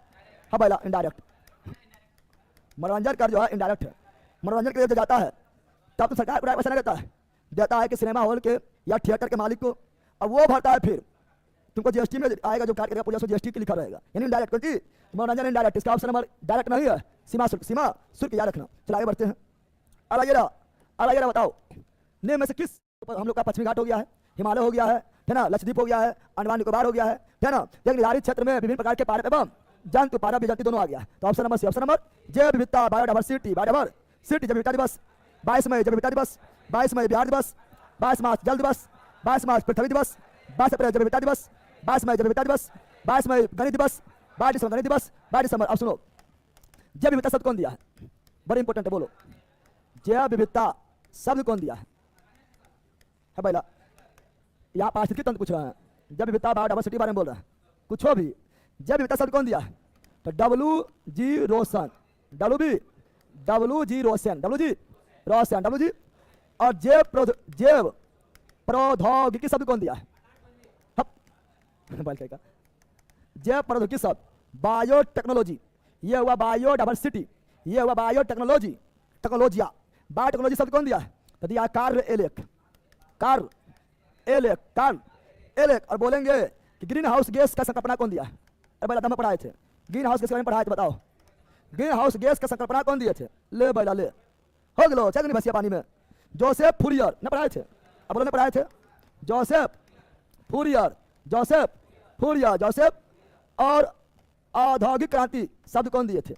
हाँ भाई, इनडायरेक्ट। मनोरंजन कर जो है इनडायरेक्ट है। मनोरंजन के लिए जाता है तब तो सरकार पैसा नहीं देता है कि सिनेमा हॉल के या थिएटर के मालिक को, अब वो भरता है। फिर तुमको जीएसटी में आएगा, जो काट करेगा पूरा जीएसटी के लिखा रहेगा, यानी इनडायरेक्ट। कौन सी? मनोरंजन इनडायरेक्ट। इसका ऑप्शन नंबर डायरेक्ट नहीं है, सीमा शुल्क याद रखना। चलो आगे बढ़ते हैं। अब आगे बताओ, निम्न में से किस हम लोग का पश्चिमी घाट हो गया है, हिमालय हो गया है ना, लक्षद्वीप हो गया है, अंडमान निकोबार हो गया है ना। एक निर्धारित क्षेत्र में विभिन्न प्रकार के पारंपरिक एवं जंतु पारा विजाति दोनों आ गया। तो option number C, option number जैव विविधता बायोडाइवर्सिटी, बायोडाइवर्सिटी जैव विविधता दिवस 22 मई जैव विविधता दिवस, 22 मई बिहार दिवस, 22 मार्च जल दिवस, 22 मार्च पृथ्वी दिवस, 22 अप्रैल जैव विविधता दिवस, 22 मई जैव विविधता दिवस, 22 मई गणित दिवस, 22 दिसंबर गणित दिवस, 22 दिसंबर। अब सुनो जैव विविधता शब्द कौन दिया है, बड़ी इंपॉर्टेंट है, बोलो जैव विविधता शब्द कौन दिया है पहला। यहाँ पारिस्थितिकी तंत्र पूछ रहे हैं, जैव विविधता बायोडाइवर्सिटी बारे में बोल रहे हैं, कुछ हो भी जैव विविधता शब्द कौन दिया है, तो WG रोशन, WG रोशन और जैव प्रौद्योगिकी शब्द कौन दिया है, जैव प्रौद्योगिकी शब्द बायोटेक्नोलॉजी, ये हुआ बायोडाइवर्सिटी, ये हुआ बायोटेक्नोलॉजी, टेक्नोलॉजिया। बायोटेक्नोलॉजी शब्द कौन दिया है, तो दिया कार्ल एलेक। और बोलेंगे कि ग्रीन हाउस गैस का संकल्पना कौन दिया है, अरे में पढ़ाए थे ग्रीन हाउस गैस के बारे में पढ़ाए थे, बताओ ग्रीन हाउस गैस का संकल्पना कौन दिए थे, ले बैला ले हो गलो चल नहीं बसिया पानी में, जोसेफ फूरियर ने पढ़ाए थे, अब बोलो ने पढ़ाए थे जोसेफ फूरियर। और औद्योगिक क्रांति शब्द कौन दिए थे,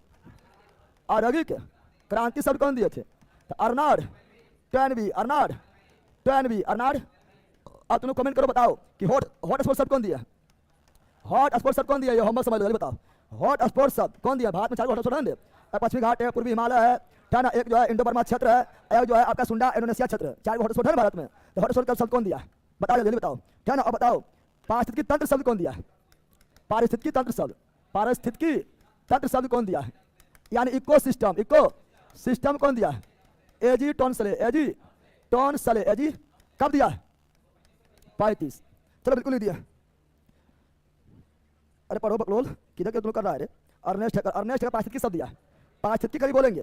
औद्योगिक क्रांति शब्द कौन दिए थे, तो अर्नाड अर्नाड। अब तुम कमेंट करो बताओ कि हॉट स्पॉट शब्द कौन दिया, हॉट स्पॉट शब्द कौन दिया, ये होमवर्क समझ लो, बताओ हॉट स्पॉट शब्द कौन दिया। भारत में 4 हॉट स्पॉट है, पश्चिमी घाट है, पूर्वी हिमालय है, ठीक ना, एक जो है इंडो बर्मा क्षेत्र है, एक जो है आपका सुंडा इंडोनेशिया क्षेत्र, 4 हॉट स्पॉट है भारत में। तो हॉट स्पॉट का शब्द कौन दिया, बताओ जल्दी बताओ, ठीक ना। अब बताओ पारिस्थितिकी तंत्र शब्द कौन दिया, पारिस्थितिकी तंत्र शब्द कौन दिया है, यानी इकोसिस्टम कौन दिया है, एजी टॉन्सले कब दिया है, 35। चलो बिल्कुल नहीं दिया, अरे पढ़ो बकलोल किधर के तुम कर रहा है रे। अर्नेस्ट हैकल पारिस्थितिकी शब्द दिया है, पारिस्थितिकी कभी बोलेंगे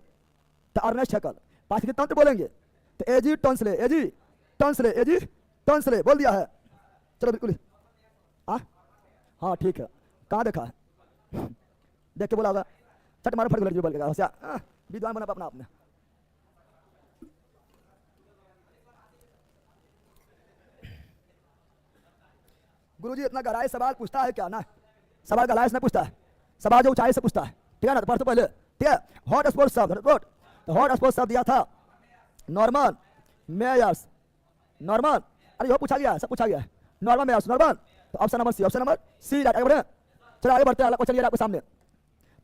तो अर्नेस्ट हैकल, पारिस्थितिकी तंत्र बोलेंगे तो एजी टॉन्सले बोल दिया है। चलो बिल्कुल हाँ ठीक है, कहाँ देखा है, देख के बोला होगा, चट मारो फट बोल के विद्वान बना अपना आपने। गुरुजी इतना गहराई सवाल पूछता है क्या ना, सवाल गहराई से नहीं पूछता है, सवाल जो ऊंचाई से पूछता है, ठीक है ना। तो पढ़ तो पहले, ठीक है। हॉट स्पॉट शब्द, तो हॉट स्पॉट शब्द दिया था नॉर्मन मेयर्स, नॉर्मन, अरे वो पूछा गया है, सब पूछा गया है, नॉर्मन मेयर्स, नॉर्मन। तो ऑप्शन नंबर सी, आगे बढ़े। चलो आगे बढ़ते हैं, अगला क्वेश्चन ये आपके सामने,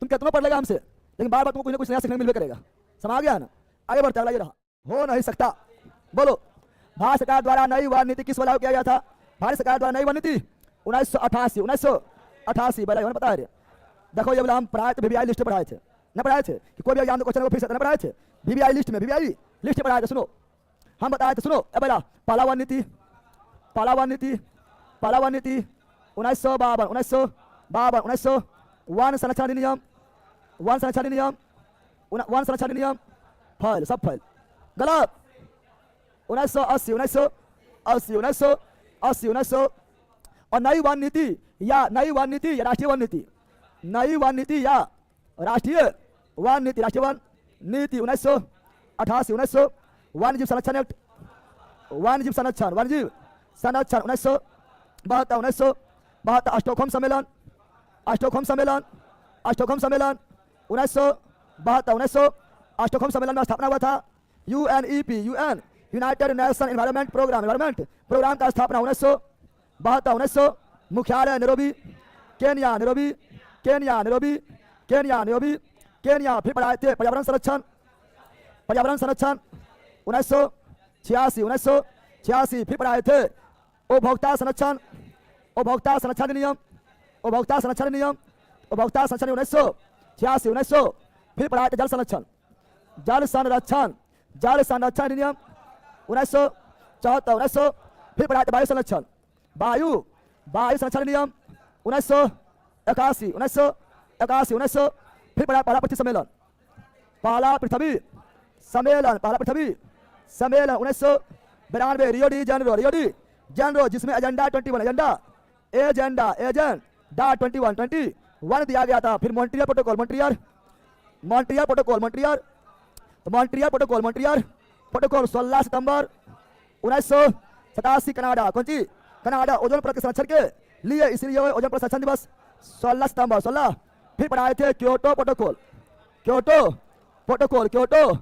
तुम कितना पढ़ लेगा हमसे, लेकिन बार बार तुमको कुछ ना कुछ नया सीखने मिलबे करेगा, समझ गया ना। आगे बढ़ते हैं, अगला ये रहा, हो नहीं सकता, बोलो भारत सरकार द्वारा नई वन नीति किस बदलाव किया गया था, भारत सरकार द्वारा नई वन नीति 1988 बदलाव पता है। देखो ये हम पढ़ाए थे, VVI लिस्ट पढ़ाए थे, न पढ़ाए थे कि कोई भी एग्जाम क्वेश्चन को फिर से पढ़ाए थे, VVI लिस्ट में पढ़ाए थे। सुनो हम बताए थे, सुनो ए बेटा, पहला वन नीति 1952 वन संरक्षण अधिनियम फैल, सब फैल गलत। 1980 और नई वन नीति या राष्ट्रीय वन नीति, राष्ट्रीय वन नीति 1988 वन्य जीव संरक्षण एक्ट, वन्य जीव संरक्षण 1972 स्टॉकहोम सम्मेलन 1972 स्टॉकहोम सम्मेलन में स्थापना हुआ था। UNEP united nation environment program का स्थापना 1972 मुख्यालय नैरोबी केन्या। फिर पढ़ाए थे पर्यावरण संरक्षण 1986 फिर पढ़ाए थे उपभोक्ता संरक्षण अधिनियम 1986 फिर पढ़ाए थे जल संरक्षण अधिनियम 1974 फिर पढ़ाए थे वायु संरक्षण अधिनियम 1981 फिर पढ़ा पहला पृथ्वी सम्मेलन 1992 रियो डी जेनेरो जिसमें एजेंडा 21 दिया गया था। फिर मॉन्ट्रियल प्रोटोकॉल 16 सितंबर 1987 कनाडा ओजोन परत के संरक्षण के लिए, इसलिए ओजोन परत संरक्षण दिवस 16 फिर पढ़ाए थे Kyoto protocol, Kyoto protocol, Kyoto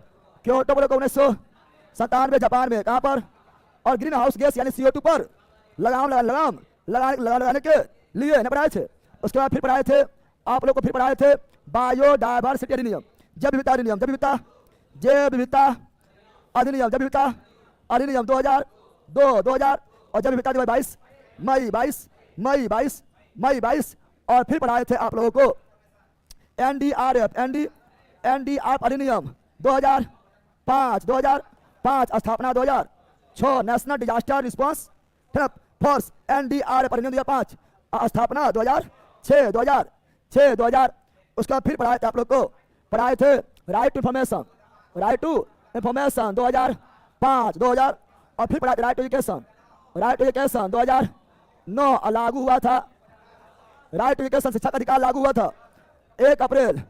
Kyoto protocol 1997 Japan में, कहाँ पर, और ग्रीन हाउस गैस यानी CO2 पर लगाने के लिए न पढ़ाए थे। उसके बाद फिर पढ़ाए थे आप लोग को, फिर पढ़ाए थे बायोडायवर्सिटी अधिनियम, जैव विविधता अधिनियम, जैव विविधता अधिनियम, जैव विविधता अधिनियम 2000 और जैव विविधता 22 मई 22। और फिर पढ़ाए थे आप लोगों को NDRF अधिनियम 2005 स्थापना 2006 national disaster response force, NDRF अधिनियम 2005 स्थापना 2006। उसका फिर पढ़ाए थे आप लोग को, पढ़ाए थे राइट टू इंफॉर्मेशन 2005 और फिर पढ़ाए थे राइट टू एजुकेशन 2009 लागू हुआ था। राइट टू एजुकेशन शिक्षा का अधिकार लागू हुआ था 1 अप्रैल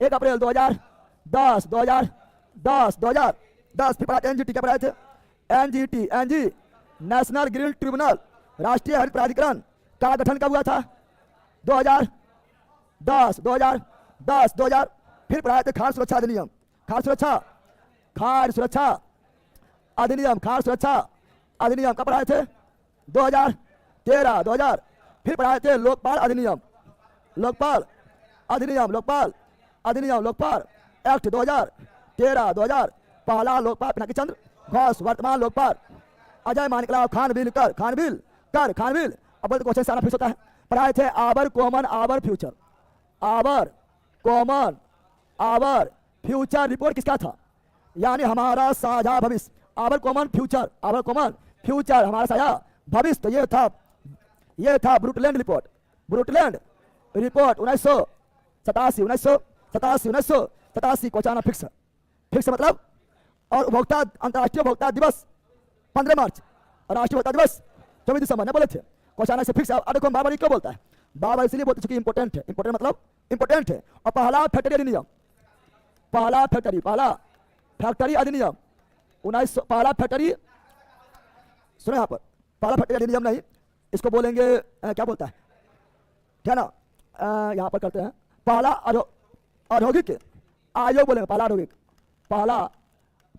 2010। फिर पढ़ाए NGT, क्या पढ़ाए थे, NGT नेशनल ग्रीन ट्रिब्यूनल, राष्ट्रीय हरित प्राधिकरण का गठन कब हुआ था, 2010। फिर पढ़ाए थे खाद्य सुरक्षा अधिनियम, खाद्य सुरक्षा अधिनियम कब पढ़ाए थे, 2013। फिर पढ़ाए थे लोकपाल अधिनियम एक्ट 2013। पहला लोकपाल पिनाकी चंद्र घोष, वर्तमान लोकपाल अजय मानिकराव खानविल कर। अब बोलते क्वेश्चन सारा फिक्स होता है। पढ़ाए थे our common our future report किसका था, यानी हमारा साझा भविष्य, आवर कॉमन फ्यूचर हमारा साझा भविष्य। तो ये था ब्रुटलैंड रिपोर्ट 1987 क्वेश्चन फिक्स मतलब। और अंतर्राष्ट्रीय उपभोक्ता दिवस 15 मार्च और राष्ट्रीय उपभोक्ता दिवस 24 दिसंबर, बोले थे क्वेश्चन से फिक्स। अब देखो बार क्यों बोलता है, बार इसलिए बोलते चूंकि इंपोर्टेंट मतलब इंपोर्टेंट है। और पहला फैक्ट्री अधिनियम, पहला फैक्ट्री अधिनियम 1900, पहला फैक्ट्री, सुनो यहाँ पर, पहला फैक्ट्री अधिनियम नहीं, इसको बोलेंगे क्या बोलता है, ठीक है ना, यहाँ पर करते हैं पहला औद्योगिक आयोग बोलेंगे, पहला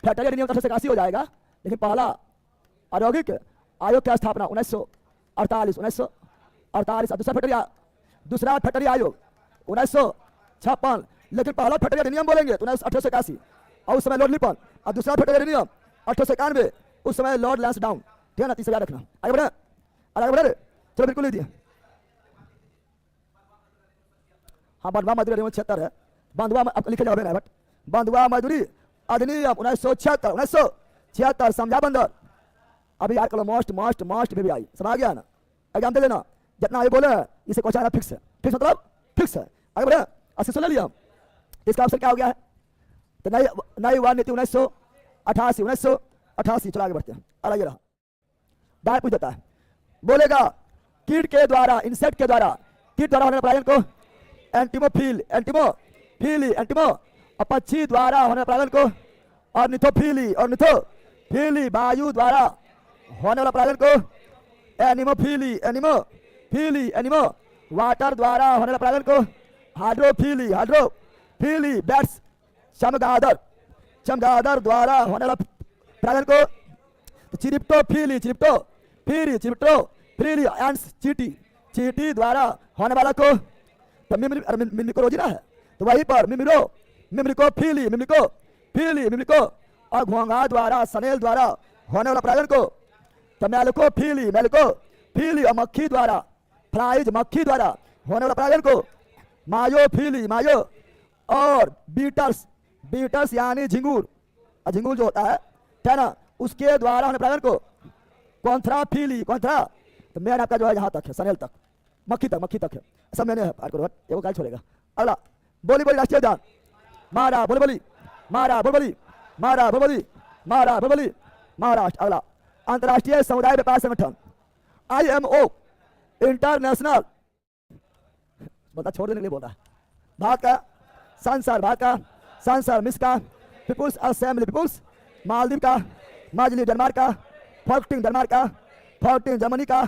फैक्ट्री अधिनियम 1981 हो जाएगा, लेकिन पहला औद्योगिक आयोग की स्थापना 1948। दूसरा फैक्ट्री आयोग 1956, लेकिन पहला फैक्ट्री अधिनियम बोलेंगे तो 1881 और उस समय लॉर्ड लिपन, और दूसरा फैक्ट्री अधिनियम 1891 उस समय लॉर्ड लैंसडाउन, ठीक है ना। तीसरा याद रखना। आगे बढ़े चलो बिल्कुल लिख दिए। हाँ, बंधुआ मजदूरी अधिनियम 76 है, बंधुआ लिखे जाओ ना, बट बंधुआ मजदूरी अधिनियम 1976 समझा बंदर। अभी याद करो, मोस्ट भी आई, समझ गया ना, एग्जाम दे लेना, जितना ये बोले इसे क्वेश्चन फिक्स है, मतलब फिक्स है। आगे बढ़े 80 सुन लिया, इसका ऑप्शन क्या हो गया है, तो नई वन नीति 1988। चलो आगे बढ़ते हैं। अलग रहा डायरेक्ट पूछ देता है, बोलेगा कीट के द्वारा, इंसेक्ट के द्वारा, कीट द्वारा होने वाले परागन को एंटिमोफिली, और पक्षी द्वारा होने वाले परागन को ऑर्निथोफिली, वायु द्वारा होने वाला परागन को एनिमो, वाटर द्वारा होने वाला परागन को हाइड्रोफिली, बैट्स चमगादड़ द्वारा होने वाला परागन को चिरिप्टोफिली, एंड्स चीटी द्वारा होने वाला को तो मिमिकोरोजिना है, तो वहीं पर मिमिको, और घोंघा द्वारा, सनेल द्वारा होने वाला परागन को तो मेलकोफिली, और मक्खी द्वारा, फ्लाइज मक्खी द्वारा होने वाला परागन को मायोफिली, और बीटर्स यानी झिंगूर जो होता है, ठीक ना, उसके द्वारा होने परागन को कॉन्थ्राफिली, तो मेन आपका जो है यहाँ तक है, सनेल तक, मक्खी तक है, सब मैंने एगो गाल छोड़ेगा। अगला बोली राष्ट्रीय उद्यान, मारा बोली महाराष्ट्र। अगला अंतर्राष्ट्रीय समुदाय व्यापार संगठन IMO इंटरनेशनल, बता छोड़ देने के लिए बोल रहा है, भारत का संसद, मिस्र का पीपुल्स असेंबली, पीपुल्स मालदीव का, माजली डेनमार्क का, फोर्टिन जर्मनी का,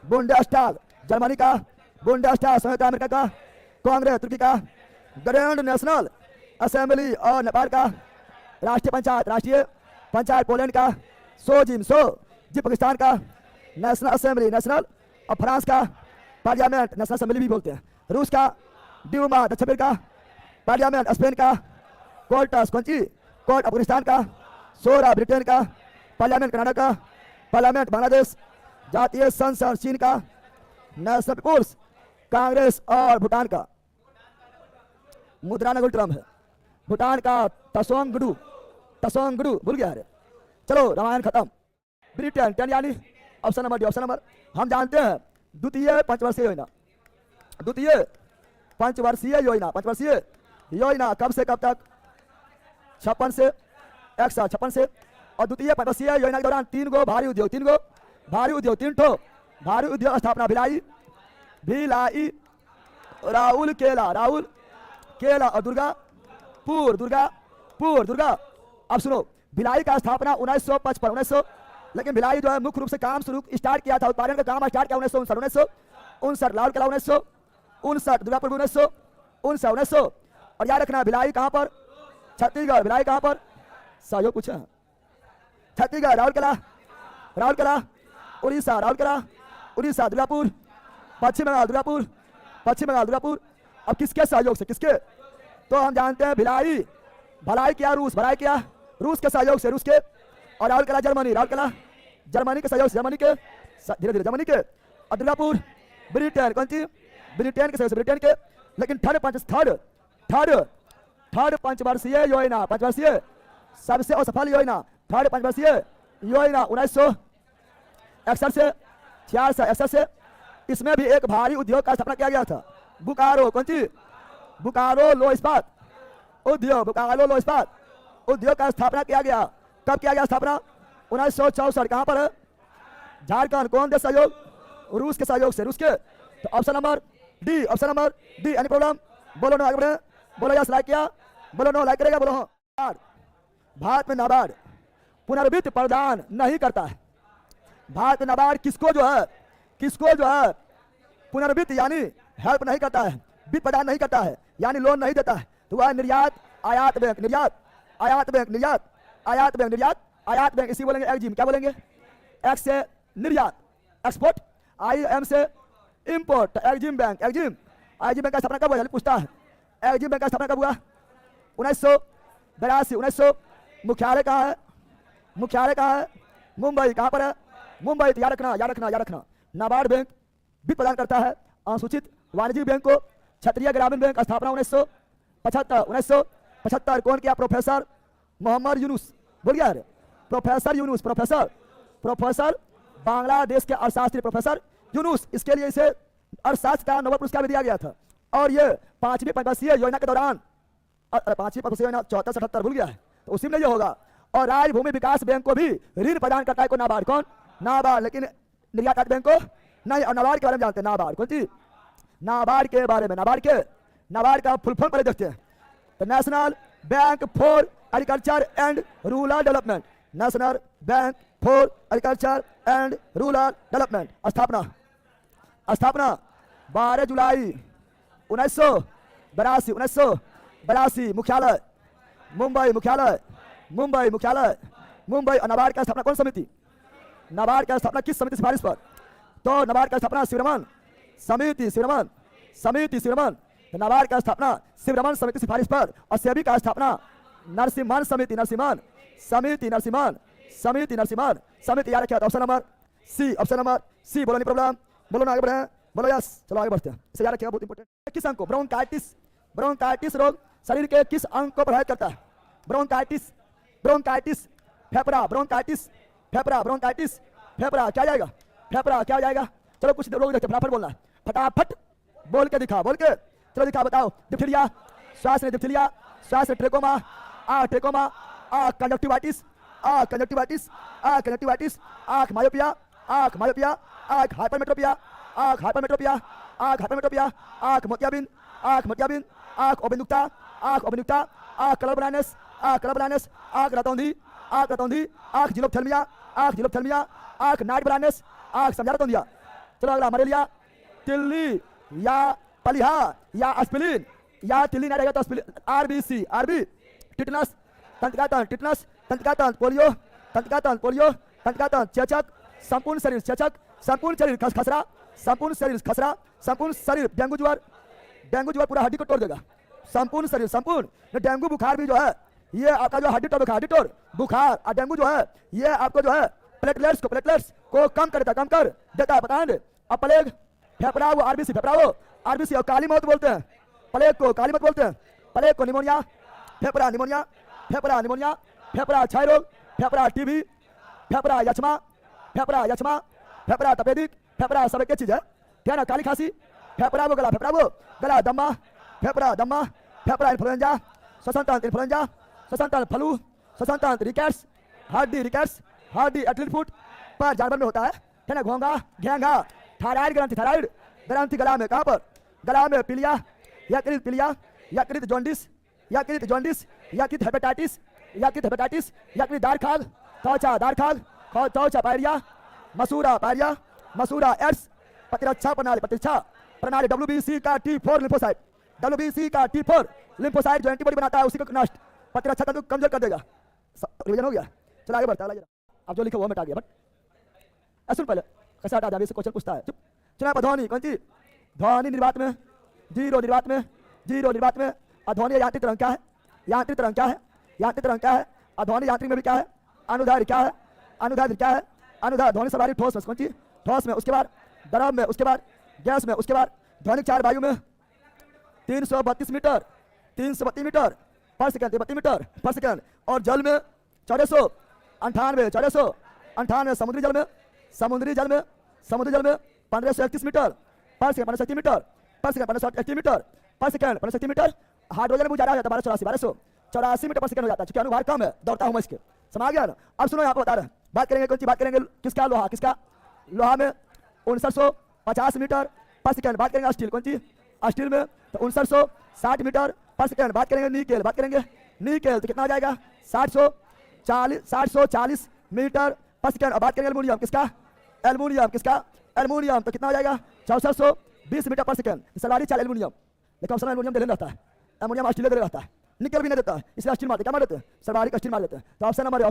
बुंडेस्टाग जर्मनी का, बुंडेस्टाग संयुक्त अमेरिका का, कांग्रेस तुर्की का, ग्रैंड नेशनल असेंबली और नेपाल का, राष्ट्रीय पंचायत पोलैंड का, सो जी पाकिस्तान का, नेशनल असेंबली नेशनल और फ्रांस का, पार्लियामेंट नेशनल असेंबली भी बोलते हैं, रूस का, ड्यूमा दक्षिण अफ्रीका का, पार्लियामेंट स्पेन का, कोर्टस कोर्ट अफगानिस्तान का, सोरा ब्रिटेन का, पार्लियामेंट कनाडा का, पार्लियामेंट बांग्लादेश, जातीय संसद चीन का, नेशनल पीपुल्स कांग्रेस और भूटान का। मुद्रा नगुल ट्रम्प है भूटान का, तसोंगडू भूल गया है। चलो रामायण खत्म। ब्रिटेन 10 यानी ऑप्शन नंबर हम जानते हैं द्वितीय पंचवर्षीय योजना कब से कब तक 56 से 156 से, और द्वितीय पंचवर्षीय योजना के दौरान 3 ठो भारी उद्योग स्थापना, भिलाई राहुल केला और दुर्गा। अब सुनो, भिलाई का स्थापना 1955 लेकिन भिलाई जो है मुख्य रूप से काम स्टार्ट किया था, उत्पादन का काम स्टार्ट किया 1959, लाहौल किला 1959, दुर्गापुर 1959। और याद रखना भिलाई कहां पर, छत्तीसगढ़। भिलाई कहां पर, सहयोग पूछा, छत्तीसगढ़ राउरकेला, उड़ीसा दुर्गापुर, पश्चिम बंगाल दुर्गापुर। अब किसके सहयोग से, किसके? तो हम जानते हैं भलाई किया रूस के सहयोग से, रूस के, और राउरकेला जर्मनी के सहयोग से, धीरे जर्मनी के, और दुर्गापुर ब्रिटेन, कौन सी? ब्रिटेन के सहयोग से, ब्रिटेन के। लेकिन थर्ड पंचवर्षीय योजना, सबसे असफल योजना, थर्ड पंचवर्षीय योजना 1961 से 66 से, इसमें भी एक भारी उद्योग का स्थापना किया गया था, बुकारो, कौन सी? बुकारो लो इस्पात उद्योग का स्थापना किया गया। कब किया गया स्थापना? 1964। कहां पर है? झारखंड। कौन दे सहयोग? रूस के सहयोग से, रूस के। तो option number D, any problem? बोलो नो, आगे बढ़े, बोलो यस लाइक किया, बोलो नो लाइक करेगा, बोलो हाँ। भारत में नाबार्ड पुनर्वित्त प्रदान नहीं करता है। भारत में नाबार्ड किसको जो है पुनर्वित्त यानी हेल्प नहीं करता है, वित्त प्रदान नहीं करता है, यानी लोन नहीं देता है। तो वह निर्यात आयात बैंक, इसी बोलेंगे एक्जिम। क्या बोलेंगे? एक्स से निर्यात, एक्सपोर्ट, IM से इंपोर्ट, एक्जिम बैंक का स्थापना कब हुआ? पूछता है एक्जिम बैंक का स्थापना कब हुआ? 1982। मुख्यालय कहाँ है? मुंबई। कहाँ पर है? मुंबई। तो याद रखना नाबार्ड बैंक वित्त प्रदान करता है अनुसूचित वाणिज्यिक बैंक को। क्षेत्रीय ग्रामीण बैंक स्थापना 1975। कौन किया? प्रोफेसर मोहम्मद यूनुस। बोल गया है प्रोफेसर बांग्लादेश के अर्थशास्त्री प्रोफेसर यूनुस। इसके लिए इसे अर्थशास्त्र का नोबेल पुरस्कार भी दिया गया था। और ये 5वीं पंचवर्षीय योजना के दौरान 5वीं पंचवर्षीय योजना 74-78 भूल गया है, तो उसी में ये होगा। और राज्य भूमि विकास बैंक को भी ऋण प्रदान करता है को नाबार्ड। कौन? नाबार्ड। लेकिन निर्यात बैंक को नहीं। और नाबार्ड के बारे में जानते हैं, नाबार्ड कौन सी? नाबार्ड के बारे में, नाबार्ड का फुल फॉर्म पहले देखते हैं। तो national bank for agriculture and rural development, national bank for agriculture and rural development. स्थापना 12 जुलाई 1982। मुख्यालय मुंबई। और नाबार्ड का स्थापना कौन समिति? नाबार्ड का स्थापना किस समिति सिफारिश पर? तो नाबार्ड का स्थापना शिवरमन नाबार्ड का स्थापना शिवरमन समिति सिफारिश पर। और सेबी का स्थापना नरसिम्हन समिति याद रखिए। Option number C. बोलो नहीं प्रॉब्लम, बोलो ना, आगे बढ़े, बोलो यस। चलो आगे बढ़ते हैं, इसे याद रखिएगा, बहुत इंपॉर्टेंट। किस अंग को? ब्रोंकाइटिस रोग शरीर के किस अंग को प्रभावित करता है? ब्रोंकाइटिस फेफड़ा, क्या जाएगा? फेफड़ा क्या हो जाएगा? चलो कुछ लोग देखते, फटाफट बोलना है, फटाफट बोल के दिखा, चलो दिखा, बताओ। डिप्थीरिया, श्वास ट्रेकोमा, कंजक्टिवाइटिस, आंख मायोपिया, आंख हाइपरमेट्रोपिया, आंख मोतियाबिंद, आंख ओबिंदुक्ता, आंख कलर ब्लाइंडनेस, आंख रतौंधी, आंख जिलोपथेल्मिया, आंख नाइट ब्लाइंडनेस, आंख समझा रतौंधिया। चलो अगला, मलेरिया, तिल्ली या पलिहा या स्प्लीन या तिल्ली नहीं रहेगा तो स्प्लीन, आरबीसी, आरबी, टिटनस, तंत्रिकातंत्र, टिटनस, तंत्रिकातंत्र, पोलियो, तंत्रिकातंत्र, पोलियो, तंत्रिकातंत्र, चेचक, संपूर्ण शरीर चेचक, संपूर्ण शरीर खसरा, संपूर्ण शरीर खसरा, संपूर्ण शरीर डेंगू ज्वर, डेंगू ज्वर पूरा हड्डी को तोड़ देगा, संपूर्ण शरीर संपूर्ण। डेंगू बुखार भी जो है ये आपका जो हड्डी तोड़ बुखार और डेंगू जो है ये आपको जो है प्लेटलेट्स को कम कर देता है, बताएं। अब प्लेग फेफड़ा वो आरबीसी, फेफड़ा वो आरबीसी, और काली मौत बोलते हैं प्लेग को, काली मौत बोलते हैं प्लेग को, निमोनिया, फेफड़ा निमोनिया, फेफड़ा निमोनिया, फेफड़ा क्षय रोग, फेफड़ा टीबी, फेफड़ा यक्षमा, फेफड़ा यक्षमा, फेफड़ा तपेदिक, फेफड़ा सब एक चीज है ना, काली खांसी, फेफड़ा वो गला दम्मा, फेफड़ा दम्मा, फेफड़ा इन्फ्लुएंजा, श्वसन तंत्र इन्फ्लुएंजा, श्वसन तंत्र फ्लू, श्वसन तंत्र rickets, Hardy rickets, Hardy athlete foot पर जानवर में होता है ना, घोंगा, घेंगा, थायराइड ग्रंथि गला में, कहाँ पर, गला में पीलिया, यकृत पीलिया, यकृत जॉन्डिस, यकृत जॉन्डिस, यकृत हेपेटाइटिस, यकृत हेपेटाइटिस, यकृत दारखाग, त्वचा पायरिया, मसूरा एड्स, प्रतिरक्षा प्रणाली WBC का T4 लिम्फोसाइट, WBC का T4 लिम्फोसाइट जो एंटीबॉडी बनाता है उसी को नष्ट, प्रतिरक्षा तंत्र कमजोर कर देगा। रिवीजन हो गया, चलो आगे बढ़ता है। अब जो लिखा वो मिटा गया, बट सुन पहले कैसे हटा जाए, क्वेश्चन पूछता है। चुप, चुनाव ध्वनि कौन सी, ध्वनि निर्वात में, जीरो निर्वात में, जीरो निर्वात में, अध्वनि यांत्रिक तरंग क्या है, यांत्रिक तरंग क्या है, यांत्रिक तरंग क्या है, अध्वनि यांत्रिक में भी क्या है, अनुदैर्ध्य क्या है, अनुदैर्ध्य क्या है, अनुदैर्ध्य ध्वनि सवारी ठोस में, कौन सी ठोस में, उसके बाद द्रव में, उसके बाद गैस में, उसके बाद ध्वनिक चार वायु में 332 मीटर, 332 मीटर पर सेकंड, 32 मीटर पर सेकंड, और जल में 498 समुद्री जल में, समुद्री जल में 1531 मीटर पर सेकंड, 1530 मीटर पर सेकंड, 1580 मीटर पर सेकंड, 1560 मीटर। हाइड्रोजन में गुजारा हो जाता है 1284 मीटर पर सेकंड हो जाता है, क्योंकि अनुभार कम है, दौड़ता हूं मैं इसके, समझ गया ना। अब सुनो यहाँ पर बता रहे हैं, बात करेंगे कौन सी, बात करेंगे किसका, लोहा, किसका लोहा में 5950 मीटर पर सेकंड, बात करेंगे स्टील, कौन सी स्टील में तो 5960 मीटर पर सेकंड, बात करेंगे निकेल, बात करेंगे निकेल तो कितना हो जाएगा 740 मीटर पर सेकंड। और बात करेंगे एल्युमिनियम, किसका एल्युमिनियम, किसका एल्युमिनियम तो कितना हो जाएगा 6420 मीटर पर सेकंड। सलारी चाल एल्युमिनियम, लेकिन ऑप्शन एल्युमिनियम दे रहता है, एल्युमिनियम स्टील दे रहता है, निकल भी नहीं देता है, इसलिए स्टील मारते, क्या मारते हैं सर्वारिक स्टील मार देते हैं। तो option number A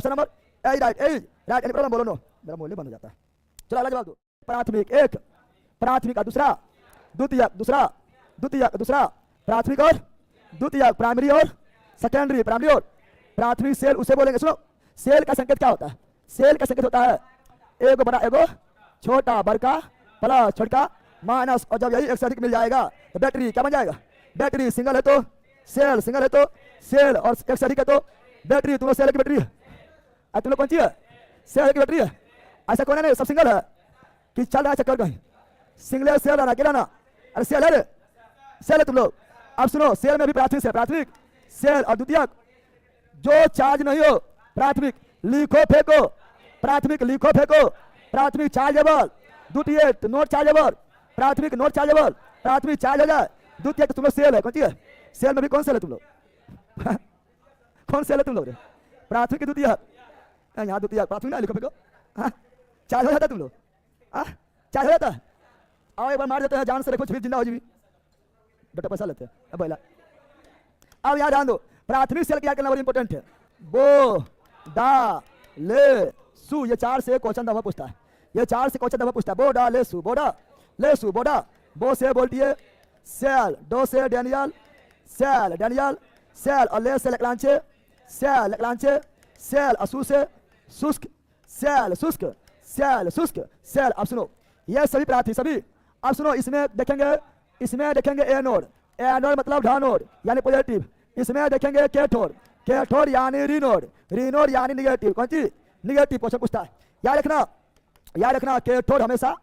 right, any problem बोलो नो, मेरा मूल्य बन जाता है। चलो अगला जवाब दो, प्राथमिक एक, प्राथमिक का दूसरा, द्वितीयक दूसरा, प्राथमिक और द्वितीयक, प्राइमरी और सेकेंडरी, प्राइमरी और प्राथमिक सेल उसे बोलेंगे। सुनो, सेल का संकेत क्या होता है, सेल का संकेत होता है एगो बड़ा एगो छोटा, बड़का प्लस छोटका माइनस, और जब यही एक से अधिक मिल जाएगा तो बैटरी क्या बन जाएगा, बैटरी सिंगल है तो सेल, सिंगल है तो सेल, और एक से अधिक है तो बैटरी। तुम लोग सेल की बैटरी है, तुम लोग कौन सी है, सेल की बैटरी है, ऐसा कौन है नहीं, सब सिंगल है कि चल रहा है चक्कर कहीं, सिंगल सेल रहना अकेला ना, अरे सेल है रे, सेल है तुम लोग। अब सुनो, सेल में भी प्राथमिक से, प्राथमिक सेल और द्वितीयक, जो चार्ज नहीं हो प्राथमिक लिखो फेंको, प्राथमिक लिखो फेंको, प्राथमिक चार्जेबल, द्वितीयक नोट चार्जेबल, प्राथमिक नोट चार्जेबल, प्राथमिक चार्ज हो जाए, द्वितीयक तुम लोग सेल है, कौन सी है, सेल में भी कौन सेल है तुम लोग कौन सेल है तुम लोग, प्राथमिक द्वितीयक, यहाँ द्वितीयक प्राथमिक ना लिखो फेंको, चार्ज हो जाता है तुम लोग, चार्ज हो जाता है। आओ एक बार मार देते हैं जान से, देखो फिर जिंदा हो जी, बेटा पैसा लेते हैं। अब पहला, अब यहाँ ध्यान दो, प्राथमिक सेल क्या करना बड़ी इंपॉर्टेंट है, बो डा ले सु, ये 4 से क्वेश्चन दफा पूछता है, ये 4 से क्वेश्चन दफा पूछता है, बो डा ले सु, बोडा ले सु, बोडा, बो से बोल्टिए सेल, डो से डेनियल सेल, डेनियल सेल, और ले से लेक्लांचे सेल, लेक्लांचे सेल, असु से शुष्क सेल, शुष्क सेल, शुष्क सेल। अब सुनो, ये सभी प्राथमिक सभी। अब सुनो, इसमें देखेंगे ए नोड, ए नोड मतलब ढा नोड यानी पॉजिटिव, इसमें देखेंगे कैथोड, कैथोड यानी री नोड, री नोड यानी निगेटिव, कौन सी निगेटिव क्वेश्चन पूछता है। याद रखना कैथोड हमेशा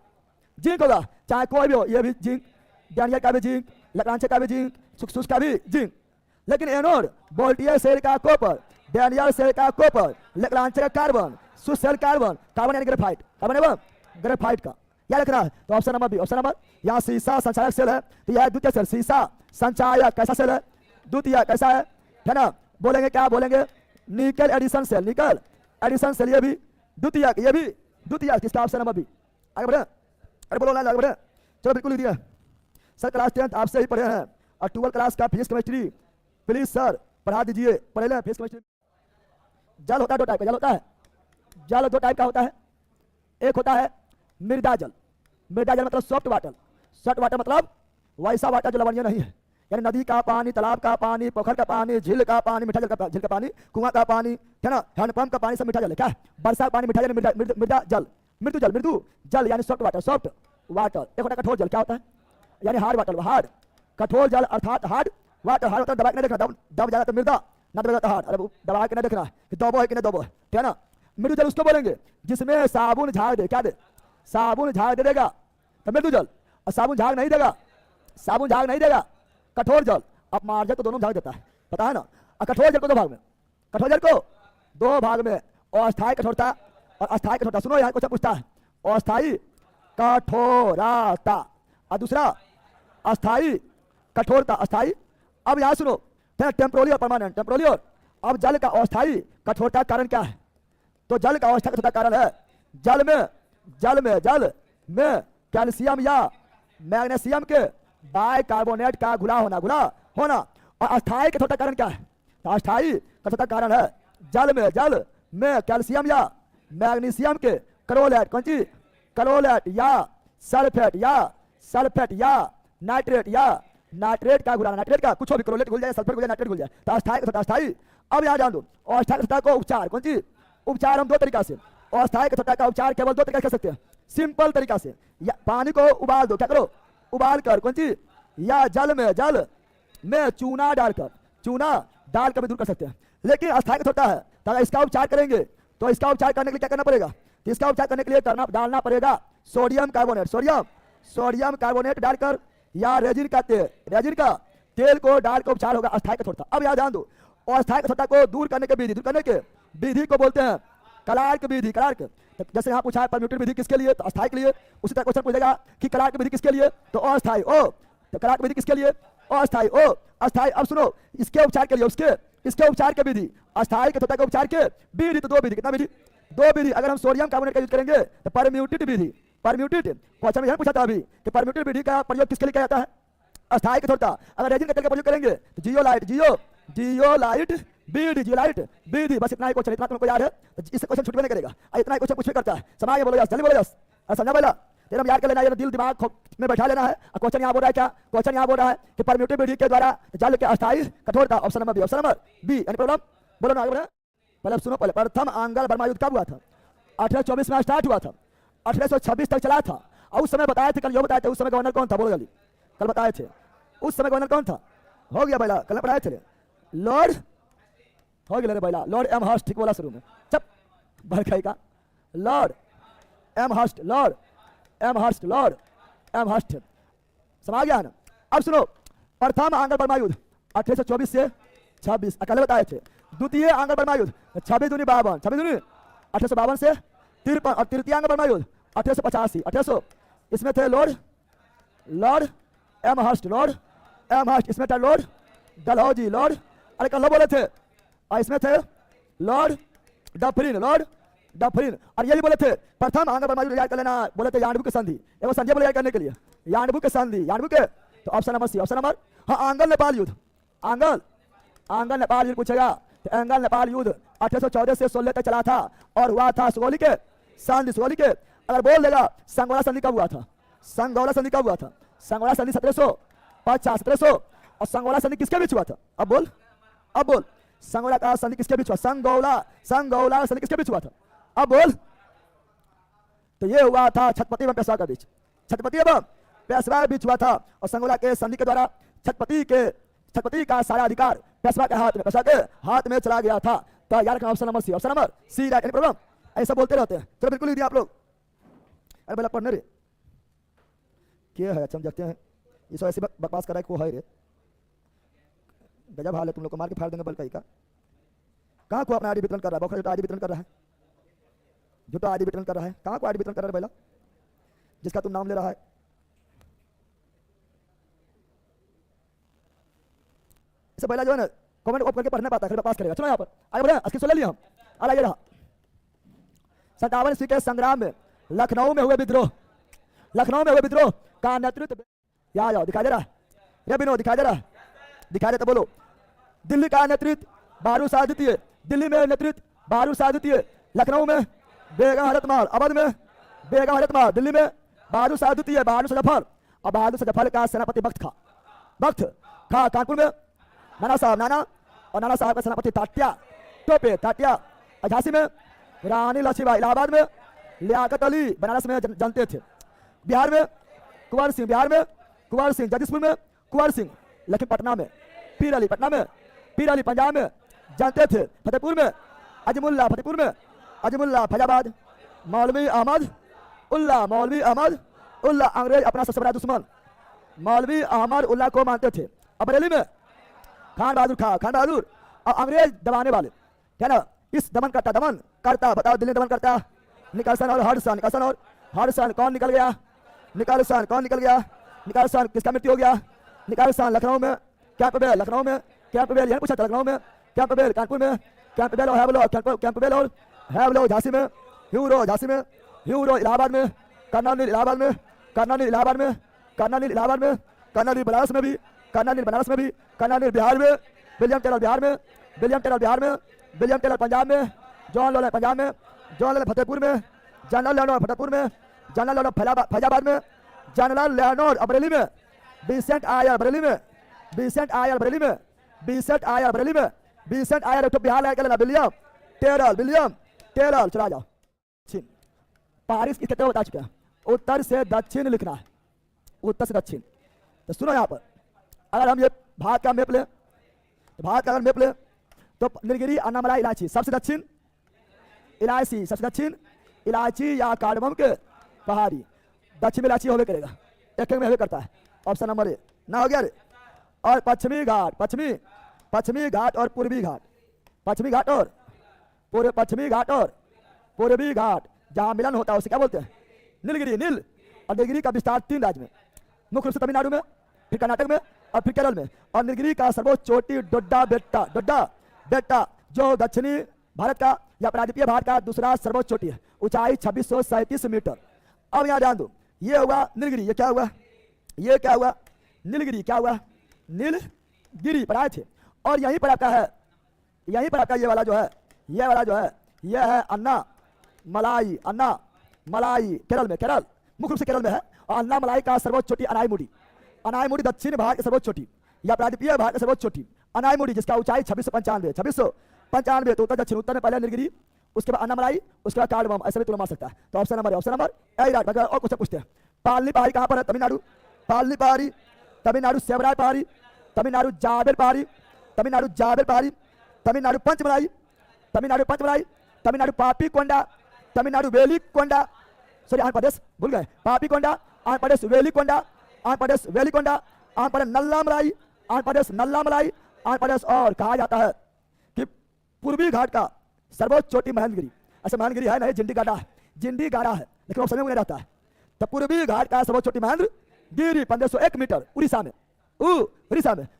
जिंक होगा, चाहे कोई भी हो, ये भी जिंक, डैनियल का भी जिंक, लेक्रांचे का भी जिंक, सुक्सूस का भी जिंक। लेकिन एनोड बोल्टियर सेल का कॉपर, डैनियल सेल का कॉपर, लेक्रांचे का कार्बन, सुस सेल कार्बन, कार्बन यानी ग्रेफाइट, कार्बन एवं ग्रेफाइट का याद रखना है। तो option number B, option number, यहाँ सीसा संचायक सेल है, तो यह द्वितीय सेल, सीसा संचायक कैसा सेल है, द्वितीय कैसा है ना, बोलेंगे क्या बोलेंगे, निकल एडिशन सेल, निकल एडिशन सेल, ये भी द्वितीय, ये भी द्वितीय, किसका ऑप्शन नंबर बी। आगे बढ़े, अरे बोलो ना, आगे बढ़े, चलो बिल्कुल लिख दिया। सर क्लास 10 आपसे ही पढ़े हैं और 12 क्लास का फिजिक्स केमिस्ट्री प्लीज सर पढ़ा दीजिए। पढ़े लें फिजिक्स केमिस्ट्री। जल होता है 2 टाइप का। जल होता है, जल 2 टाइप का होता है। एक होता है मृदा जल। मृदा जल मतलब सॉफ्ट वाटर। सॉफ्ट वाटर मतलब वैसा वाटर जो लवणीय नहीं है, यानी नदी का पानी, तालाब का पानी, पोखर का पानी, झील का पानी, मीठा जल का झील का पानी, कुआं का पानी, है ना, हैंडपंप का पानी, सब मीठा जल है। क्या वर्षा का पानी मीठा जल, मृदा जल, मृदु जल, मृदु जल यानी सॉफ्ट वाटर। Soft water. एक होता है कठोर जल। क्या होता है? यानी हार्ड वाटर। हार्ड कठोर जल अर्थात हार्ड वाटर। हार्ड वाटर दबा के नहीं देखना, दब जाएगा तो मृदा, ना दबेगा तो हार्ड। अरे दबा के नहीं देखना कि दबो है कि नहीं दबो है, ठीक है ना। मृदु जल उसको बोलेंगे जिसमें साबुन झाग दे। क्या दे? साबुन झाग दे देगा तो मृदु जल। और साबुन झाग नहीं देगा, साबुन झाग नहीं देगा कठोर जल। अब मार्जक तो दोनों झाग देता है, पता है ना। और कठोर जल को 2 भाग में, कठोर जल को 2 भाग में, अस्थायी कठोरता और अस्थायी कठोरता। सुनो यहाँ क्वेश्चन पूछता है, अस्थायी कठोरता और दूसरा अस्थायी कठोरता। अस्थायी। अब यहाँ सुनो, टेम्पोररी और परमानेंट। टेम्पोररी और अब जल का अस्थायी कठोरता कारण क्या है? तो जल का अवस्था का कारण है जल में कैल्शियम या मैग्नीशियम के बाइकार्बोनेट का घुला होना और अस्थायी कठोरता कारण क्या है? तो अस्थायी कठोरता कारण है जल में कैल्शियम या मैग्नीशियम के क्लोराइड, कौन चीज? क्लोराइड या सल्फेट या नाइट्रेट का घुलाना। नाइट्रेट का कुछ भी, क्लोराइड घुल जाए, सल्फेट घुल जाए, नाइट्रेट घुल जाए तो अस्थायी कठोरता। अस्थायी। अब यहाँ जान दो, अस्थायी कठोरता को उपचार, कौन चीज? उपचार हम 2 तरीका से, और अस्थायी कठोरता का उपचार केवल 2 तरीका कर सकते हैं। सिंपल तरीका से, या पानी को उबाल दो। क्या करो? उबाल कर, कौन चीज? या जल में चूना डालकर भी दूर कर सकते हैं। लेकिन अस्थायी कठोरता है तो अगर इसका उपचार करेंगे तो इसका उपचार करने के लिए क्या करना पड़ेगा? तो इसका उपचार करने के लिए डालना पड़ेगा सोडियम कार्बोनेट डालकर या रेजिन का तेल को डालकर उपचार होगा अस्थायी कठोरता। अब याद ध्यान दो, अस्थायी कठोरता को दूर करने के विधि को बोलते हैं क्लार्क विधि। क्लार्क, जैसे यहाँ पूछा है परम्यूटेड विधि किसके लिए? तो अस्थायी के लिए। उसी तरह क्वेश्चन पूछेगा कि क्लार्क विधि किसके लिए? तो अस्थायी। तो क्लार्क विधि किसके लिए? अस्थायी। अस्थायी। अब सुनो, इसके उपचार के लिए इसके उपचार के विधि, अस्थायी कठोरता के उपचार के विधि तो 2 विधि। कितना विधि? 2 विधि। अगर हम सोडियम कार्बोनेट का यूज करेंगे तो परम्यूटेड विधि। परम्यूटेड क्वेश्चन में यह पूछा था अभी कि परम्यूटेड विधि का प्रयोग किसके लिए किया जाता है? अस्थायी कठोरता। अगर रेजिन का तेल का प्रयोग करेंगे तो जियोलाइट विधि। बस इतना ही क्वेश्चन, इतना तुमको याद है तो इससे क्वेश्चन छूटने नहीं करेगा। इतना ही क्वेश्चन कुछ भी करता है। समाज बोलो जल्दी बोलो, समझा पहला तेरा याद कर लेना, ये दिल दिमाग में बैठा लेना है। क्वेश्चन यहाँ बोल रहा है क्या? क्वेश्चन यहाँ बोल रहा है कि परम्यूटेड विधि के द्वारा जल के अस्थायी कठोरता। Option number B. Any problem? बोलो ना, आगे। पहले सुनो, पहले प्रथम आंग्ल बर्मा युद्ध कब हुआ था? 1824 में स्टार्ट हुआ था, 1826 तक चला था। और उस समय बताए थे, कल जो बताए थे, उस समय गवर्नर कौन था? बोलो जल्दी। कल बताए थे उस समय गवर्नर कौन था? हो गया पहला, कल पढ़ाए थे लॉर्ड, हो गया पहला लॉर्ड एम हर्स्ट। ठीक बोला शुरू में, चप भड़काई का लॉर्ड एम हर्स्ट। समझ गया ना? अब सुनो, प्रथम आंग्ल बर्मा युद्ध 1824 से 26 अकेले बताए थे। द्वितीय आंग्ल बर्मा युद्ध 26 दूनी 52 1852 से 53 और तृतीय आंग्ल बर्मा युद्ध 1885 1800। इसमें थे लॉर्ड एम हर्स्ट, इसमें था लॉर्ड डलहौजी, अरे कल बोले थे। और इसमें थे लॉर्ड डफरिन, और ये भी बोले थे प्रथम आंग्ल बर्मा युद्ध याद कर लेना। बोले थे यांडबू की संधि, एवं संधि बोले याद करने के लिए यांडबू की संधि, यांडबू के। तो option number C. Option number हाँ, आंग्ल नेपाल युद्ध पूछेगा। तो आंग्ल नेपाल युद्ध 1814 से 16 तक चला था और हुआ था सुगौली के संधि के। अगर बोल देगा संगोला संधि कब हुआ था? संगोला संधि 1750 और संगोला संधि किसके बीच हुआ था? अब बोल संगोला का संधि किसके बीच हुआ? संगोला संधि किसके बीच हुआ था? अब बोल। तो ये हुआ था छत्रपति एवं पेशवा के बीच, छत्रपति एवं पेशवा के बीच हुआ था। और संगोला के संधि के द्वारा छत्रपति का सारा अधिकार पेशवा के हाथ में चला गया था। तो याद रखना option number C. Option number C right. Any problem? ऐसा बोलते रहते हैं। चलो बिल्कुल लिख आप लोग। अरे बेला पढ़ने रे क्या है? अच्छा हम देखते हैं ये सब ऐसे बकवास कर रहा है को है रे, गजब हाल है। तुम लोग को मार के फाड़ देंगे बल कहीं का। कहाँ को अपना आईडी वितरण कर रहा है? बखरा आईडी वितरण कर रहा है, झूठा आईडी वितरण कर रहा है। कहाँ को आईडी वितरण कर रहा है बेला, जिसका तुम नाम ले रहा है? इससे पहला जो है ना कमेंट ओपन करके पढ़ना पाता है, फिर पास करेगा। चलो यहाँ पर आगे बढ़े, इसकी सुन लिया हम। आगे रहा 57 के संग्राम में लखनऊ में हुए विद्रोह का नेतृत्व यहाँ आ जाओ, दिखाई दे रहा है? रे विनोद दिखाई दे रहा है? दिखाई दे तो बोलो। दिल्ली का नेतृत्व बारू शाह द्वितीय, दिल्ली में नेतृत्व बारू शाह द्वितीय, लखनऊ में बेगम हजरतमाल, अवध में बेगम हजरतमाल, दिल्ली में बहादुर शाह द्वितीय, बहादुर शाह जफर, और बहादुर शाह जफर का सेनापति बख्त खा कानपुर में नाना साहब नाना, और नाना साहब का सेनापति तात्या टोपे तात्या, झांसी में रानी लक्ष्मीबाई, इलाहाबाद में लियाकत अली, बनारस में जानते थे, बिहार में कुंवर सिंह, बिहार में कुंवर सिंह, जगदीशपुर में कुंवर सिंह, लेकिन पटना में पीर अली, पटना में पीर अली, पंजाब में जानते थे, फतेहपुर में अजमुल्ला, फतेहपुर में अजमुल्ला, फैजाबाद मौलवी अहमद उल्ला, मौलवी अहमद उल्ला, अंग्रेज अपना सबसे बड़ा दुश्मन मौलवी अहमद उल्ला को मानते थे। अब बरेली में खान बहादुर, और अंग्रेज दबाने वाले, क्या ना, इस दमन करता बताओ, दिल्ली दमन करता, निकलसन और हडसन कौन निकल गया? निकलसन कौन निकल गया? निकलसन किसका मृत्यु हो गया? निकलसन लखनऊ में कैंपबेल, लखनऊ में कैंपबेल, यही पूछा था, लखनऊ में कैंपबेल, कानपुर में कैंपबेल और कैंपबेल और हैवलो, झांसी में ह्यूरो, झांसी में ह्यूरो, इलाहाबाद में कर्नल, इलाहाबाद में कर्नल, इलाहाबाद में कर्नल, इलाहाबाद में कर्नल, बनारस में भी कर्नल, बनारस में भी कर्नल, बिहार में विलियम टेलर, बिहार में विलियम टेलर, बिहार में विलियम टेलर, पंजाब में जॉन लॉरेंस, पंजाब में जॉन लॉरेंस, फतेहपुर में जनरल लेनोर, फतेहपुर में जनरल लेनोर, फैजाबाद में जनरल लेनोर, अबरेली में विंसेंट आयर, बरेली में विंसेंट आयर, बरेली में विंसेंट आयर, बरेली में विंसेंट आयर, तो बिहार लाया लेना विलियम टेलर, चला जाओ। पारिस की कितने बता चुके हैं? उत्तर से दक्षिण लिखना है, उत्तर से दक्षिण। तो सुनो यहाँ पर, अगर हम ये भारत का मैप ले, तो भारत का अगर मैप ले तो नीलगिरी, अन्नामलाई, इलायची, सबसे दक्षिण इलायची, सबसे दक्षिण इलायची या कार्डमम के पहाड़ी, दक्षिण में इलायची होवे करेगा, एक में होवे करता है, ऑप्शन नंबर ए ना हो गया रे। और पश्चिमी घाट, पश्चिमी घाट और पूर्वी घाट, पश्चिमी घाट और पश्चिमी घाट और पूर्वी घाट जहां मिलन होता है उसे क्या बोलते हैं? नीलगिरी, नील। और नीलगिरी का विस्तार 3 राज्य में, मुख्य रूप से तमिलनाडु में, फिर कर्नाटक में और फिर केरल में। और नीलगिरी का सर्वोच्च चोटी डोड्डा बेट्टा जो दक्षिणी भारत का या प्रायद्वीपीय भारत का दूसरा सर्वोच्च चोटी है, ऊंचाई 2637 मीटर। अब यहाँ ध्यान दो, ये हुआ नीलगिरी, ये क्या हुआ? ये क्या हुआ? नीलगिरी क्या हुआ? नीलगिरी पर आए थे। और यहीं पर आपका है, यहीं पर आपका ये वाला जो है, ये वाला जो है, ये है अन्ना मलाई, केरल में, केरल मुख्य रूप से केरल में है। और अन्ना मलाई का सर्वोच्च चोटी अनाईमुडी दक्षिण भारत की सर्वोच्च चोटी या प्रायद्वीपीय भारत की सर्वोच्च चोटी अनाईमुडी, जिसका ऊंचाई 2695, तो उत्तर दक्षिण, उत्तर में पहले नीलगिरी, उसके बाद अन्नामलाई, उसके बाद कार्डमम, ऐसे भी तुम मार सकता है। तो ऑप्शन नंबर ए राइट। और कुछ पूछते हैं, पालनी पहाड़ी कहाँ पर है? तमिलनाडु, पालनी पहाड़ी, तमिलनाडु सेवराय पहाड़ी, तमिलनाडु जाबेल पहाड़ी, तमिलनाडु पंचमलाई, तमिलनाडु पापीकोंडा, तमिलनाडु वेलिकोंडा, सॉरी आंध्र प्रदेश भूल गए, पापीकोंडा, आंध्र प्रदेश वेलिकोंडा, आंध्र प्रदेश नल्लामलाई, आंध्र प्रदेश। और कहा जाता है कि पूर्वी घाट का सर्वोच्च चोटी महेंद्रगिरी, ऐसे महेंद्रगिरी है नहीं, जिंडीगाड़ा है, लेकिन समझ में नहीं रहता है। तो पूर्वी घाट का सर्वोच्च चोटी महेंद्रगिरी 1501 मीटर, उड़ीसा में,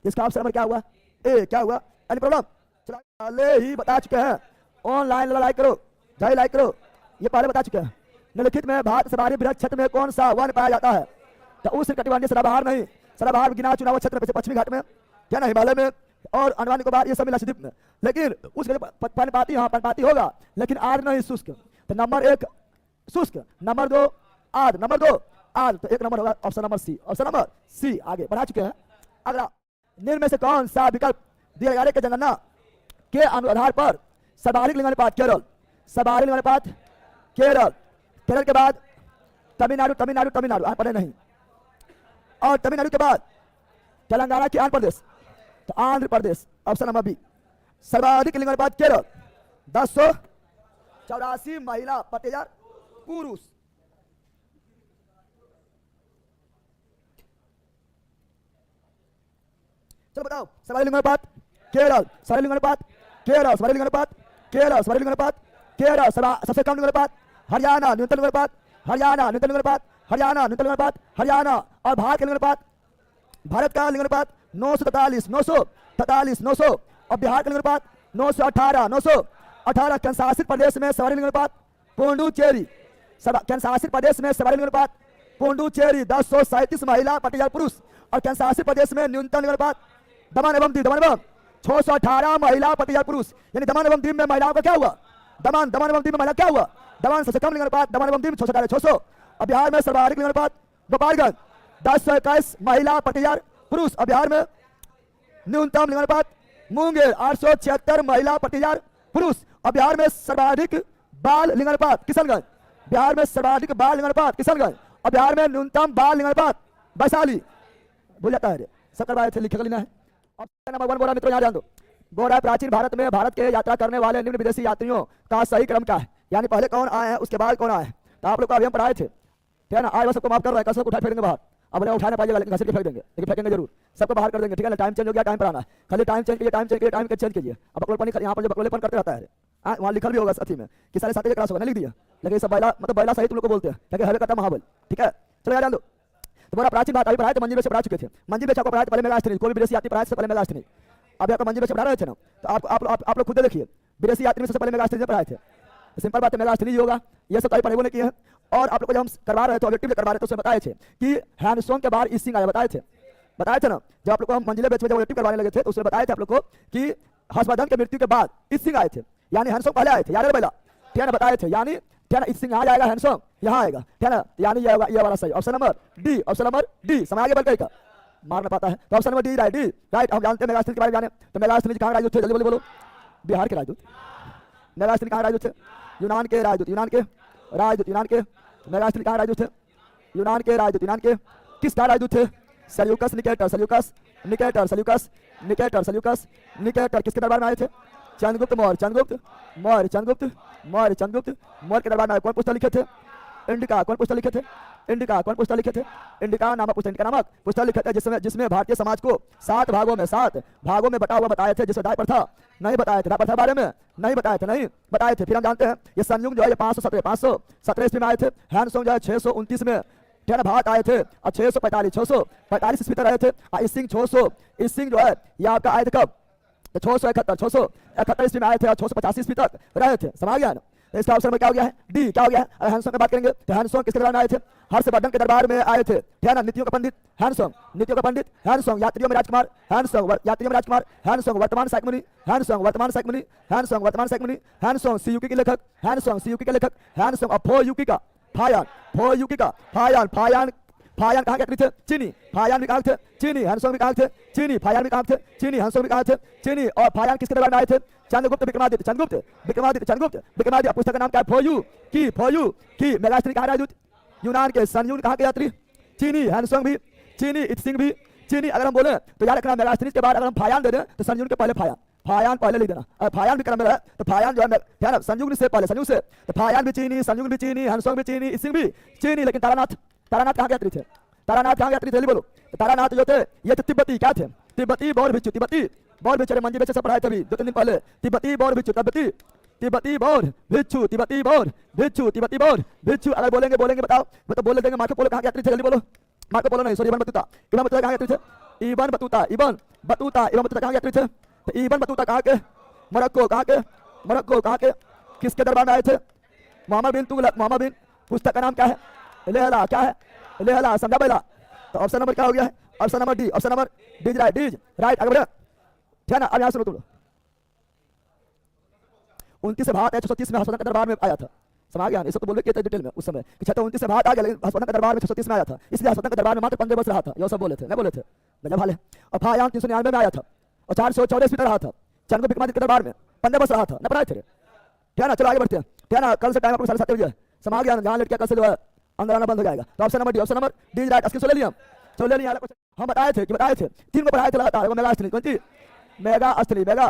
जिसका ऑप्शन नंबर क्या हुआ? ए क्या हुआ? Any problem? चला ही बता चुके हैं, ऑनलाइन लाइक करो, ये पहले बता चुके हैं। निम्नलिखित में भारत से बाहरी बृहद क्षेत्र में कौन सा वन पाया जाता है? तो उस कटिबंधीय सदाबहार नहीं, सदाबहार गिना चुना हुआ क्षेत्र में, पश्चिमी घाट में, क्या ना, हिमालय में और अंडमान निकोबार, ये सब लक्षद्वीप में। लेकिन उसके पनपाती, हाँ पनपाती होगा, लेकिन आर्द्र नहीं, शुष्क। तो नंबर 1 शुष्क, नंबर 2 आर्द्र, तो 1 नंबर होगा ऑप्शन नंबर सी। आगे बढ़ा चुके हैं। अगला, निम्न में से कौन सा विकल्प दिया गया के जनगणना के आधार पर सर्वाधिक लिंगानुपात? केरल, सर्वाधिक लिंगानुपात केरल के बाद तमिलनाडु, पढ़े नहीं, और तमिलनाडु के बाद तेलंगाना की आंध्र प्रदेश, तो Andhra Pradesh option number B. सर्वाधिक लिंगानुपात केरल, 1084 महिला प्रति 1000 पुरुष। चलो बताओ, सर्वाधिक लिंगानुपात केरल, सर्वाधिक लिंगानुपात केरल, सर्वाधिक लिंगानुपात केरल, सर्वाधिक लिंगानुपात केरल, सबसे कम लिंगानुपात हरियाणा, न्यूनतम लिंगानुपात हरियाणा, न्यूनतम लिंगानुपात हरियाणा, न्यूनतम लिंगानुपात हरियाणा। और भारत का लिंगानुपात, भारत का लिंगानुपात 943, और बिहार का लिंगानुपात 918। केंद्रशासित प्रदेश में सर्वाधिक लिंगानुपात पुडुचेरी, केंद्रशासित प्रदेश में सर्वाधिक लिंगानुपात पुडुचेरी 1037 महिला 5000 पुरुष। और केंद्रशासित प्रदेश में न्यूनतम लिंग अनुपात दमन एवं दीव 618 महिला 5000 पुरुष। यानी दमन एवं दीव में महिलाओं का क्या हुआ? दमन एवं दीव में महिला क्या हुआ? दमन सबसे कम लिंग अनुपात, दमन एवं दीव 618 और बिहार में सर्वाधिक लिंग अनुपात गोपालगंज 1021 महिला 5000 पुरुष। और बिहार में न्यूनतम लिंग अनुपात मुंगेर 876 महिला 5000 पुरुष। और बिहार में सर्वाधिक बाल लिंग अनुपात किशनगंज। बिहार में सर्वाधिक बाल लिंग अनुपात किशनगंज। और बिहार में न्यूनतम बाल लिंग अनुपात वैशाली। भूल जाता है सब करवाए थे, लिखे लेना है। ऑप्शन नंबर 1 गोरा मित्रों यहाँ ध्यान दो। गोरा प्राचीन भारत में भारत के यात्रा करने वाले निम्न विदेशी यात्रियों का सही क्रम क्या है? यानी पहले कौन आए हैं उसके बाद कौन आए हैं। तो आप लोग को अभी हम पढ़ाए थे, ठीक है ना। आज सबको माफ कर रहे हैं, कसम उठा फेंकेंगे बाहर। अब उन्हें उठाने पाइएगा, घसीट के फेंक देंगे, लेकिन फेंकेंगे जरूर, सबको बाहर कर देंगे, ठीक है ना। टाइम चेंज हो गया, टाइम पर आना है, खाली टाइम चेंज कीजिए, टाइम चेंज कीजिए, टाइम चेंज कीजिए। अब बकलोलपन यहाँ पर जो बकलोलेपन करते रहता है वहाँ लिखल भी होगा साथी में कि सारे साथी क्लास होगा, नहीं लिख दिया, लेकिन सब बैला मतलब बैला सही तुम लोग को बोलते हैं, ताकि हवे करता महाबल, ठीक है। चलो यार जान दो। तो बोला प्राचीन बात अभी पढ़ाए तो मंजिल में से पढ़ा चुके थे। मंजिल में आपको पढ़ाए पहले मेगास्थनी, कोई भी विदेशी यात्री पढ़ाए से पहले मेगास्थनी। अभी आपको मंजिल में से पढ़ा रहे थे ना, तो आप लोग खुद देखिए विदेशी यात्री में सबसे पहले मेगास्थनी पढ़ाए थे। सिंपल बात है, मेगास्थनी होगा, ये सब तो पढ़े बोले किए हैं। और आप लोग को जब हम करवा रहे थे ऑब्जेक्टिव करवा रहे थे उसमें बताए थे कि हैंडसोंग के बाहर ईसिंग आया, बताए थे ना। जब आप लोग को हम मंजिले बेच में जब ऑब्जेक्टिव करवाने लगे थे तो उसमें बताए थे आप लोग को कि हर्षवर्धन के मृत्यु के बाद ईसिंग आए थे, यानी हैंडसोंग पहले आए थे, याद है पहला, ठीक है ना, बताए थे। यानी ठीक है ना, ईसिंग यहाँ जाएगा, हैंडसोंग यहाँ आएगा, ठीक है ना। यानी ये होगा, ये वाला सही। Option number D, option number D. समय आगे बढ़ गई का मारना पाता है, तो option number D right, D right. हम जानते हैं मेगास्थनी के बारे में जाने, तो मेगास्थनी कहाँ राजदूत थे, जल्दी बोलो। बिहार के राजदूत। मेगास्थनी कहाँ राजदूत थे? यूनान के राजदूत, यूनान के राजदूत, यूनान के। मेगास्थनी कहाँ राजदूत थे? यूनान के राजदूत, यूनान के। किसका राजदूत थे? Seleucus Nicator, Seleucus Nicator, Seleucus Nicator, Seleucus Nicator. किसके दरबार में आए थे? चंद्रगुप्त मौर्य, चंद्रगुप्त मौर्य, चंद्रगुप्त मौर्य, चंद्रगुप्त मौर्य के दरबार में आए। कौन पुस्तक लिखे थे? इंडिका। कौन पुस्तक लिखे थे? इंडिका। कौन पुस्तक लिखे थे? इंडिका नामक पुस्तक, इंडिका नामक पुस्तक लिखे थे, जिसमें भारतीय समाज को 7 भागों में बटा हुआ बताए थे। जिसमें दाय प्रथा नहीं बताए थे, दाय प्रथा बारे में नहीं बताए थे, नहीं बताए थे। फिर हम जानते हैं ये संयुग जो है 517 ईस्वी में आए थे। हैंडसोंग जो है 629 में भारत आए थे और 645 ईस्वी तक रहे थे। ईसिंग 600, ईसिंग जो है ये आपका आए थे कब? 671 ईस्वी में आए थे और 685 ईस्वी तक रहे थे। समझ गया ना। तो इसका ऑप्शन में क्या हो गया है? डी। क्या हो गया है? अगर हैंडसोंग की बात करेंगे तो हैंडसोंग किसके दरबार में आए थे? हर्षवर्धन के दरबार में आए थे, ठीक है ना। नीतियों का पंडित हैंडसोंग, नीतियों का पंडित हैंडसोंग। यात्रियों में राजकुमार हैंडसोंग, यात्रियों में राजकुमार हैंडसोंग। वर्तमान शाकमुनि हैंडसोंग, वर्तमान शाकमुनि हैंडसोंग, वर्तमान शाकमुनि हैंडसोंग। सीयूकी के लेखक हैंडसोंग, सीयूकी के लेखक हैंडसोंग। और फोयुकी का फायान, फोयुकी का फायान, फायान फायान कहाँ के थे? चीनी। फायान भी कहाँ थे? चीनी। हैंडसोंग भी कहाँ थे? चीनी। फायान भी कहाँ थे? चीनी। हैंडसोंग भी कहाँ थे? चीनी। और फायान किसके दरबार में आए थे? चंद्रगुप्त विक्रमादित्य, चंद्रगुप्त विक्रमादित्य, चंद्रगुप्त विक्रमादित्य। पुस्तक का नाम क्या है? फोयू की। मेगास्थनी कहाँ राजदूत? यूनान के। संयुग कहाँ के यात्री? चीनी। हैंडसोंग भी चीनी, ईसिंग भी चीनी। अगर हम बोले तो याद रखना मेगास्थनी के बाद अगर हम फायान दे दें तो संयुग के पहले फायान पहले लिख देना। और फायान भी क्रम में है तो फायान जो है संयुग से पहले, संयुग से तो फायान भी चीनी, संयुग भी चीनी, हैंडसोंग भी चीनी, ईसिंग भी चीनी। लेकिन तारानाथ कहाँ के यात्री थे? तारानाथ कहाँ यात्री थे? बोलो। तारानाथ जो थे ये तो तिब्बती क्या थे? तिब्बती बौद्ध भिक्षु, तिब्बती बौद्ध भिक्षु। मंजिल से पढ़ाए थे अभी 2-3 दिन पहले। तिब्बती बौद्ध भिक्षु, तिब्बती बौद्ध भिक्षु, तिब्बती बौद्ध भिक्षु, तिब्बती बौद्ध भिक्षु। अगर बोलेंगे बताओ, मतलब बोल देंगे। मार्को पोलो कहाँ यात्री थे? जल्दी बोलो। मार्को पोलो नहीं, sorry, Ibn Battuta. Ibn Battuta कहाँ यात्री थे? Ibn Battuta, Ibn Battuta, Ibn Battuta कहाँ यात्री थे? तो इबन बतूता कहाँ के? मोरक्को। कहाँ के? मोरक्को। कहाँ के? किसके दरबार में आए थे? मोहम्मद बिन तुगलक, मोहम्मद बिन। पुस्तक का नाम क्या है? लेहला। क्या है? लेहला। समझा पहला? तो ऑप्शन नंबर क्या हो गया है? Option number D, option number D right, D right. आगे बढ़े, ठीक है ना। अब यहाँ सुनो तुम लोग। 29 से भारत 630 में हर्षवर्धन के दरबार में आया था। समझ गया? ये सब तो बोले थे डिटेल में उस समय कि 29 से भारत आ गया, लेकिन हर्षवर्धन के दरबार में 630 में आया था। इसलिए हर्षवर्धन के दरबार में मात्र 15 वर्ष रहा था। ये सब बोले थे, नहीं बोले थे? गजब हाल है। और फायान 399 में आया था और 414 ईस्वी तक रहा था। चंद्रगुप्त विक्रमादित्य के दरबार में 15 वर्ष रहा था, न पढ़ाए थे? ठीक है ना। चलो आगे बढ़ते हैं, ठीक है ना। कल से टाइम आपको 7:30 बजे समझ गया? जहाँ लड़कियाँ कल से जो है अंदर आना बंद हो जाएगा। तो option number D, option number D right. इसके ले लिया, चलो ले लिया। हम बताए थे 3 को पढ़ाए थे लगातार। मेगास्थनी, कौन सी? मेगास्थनी, मेगा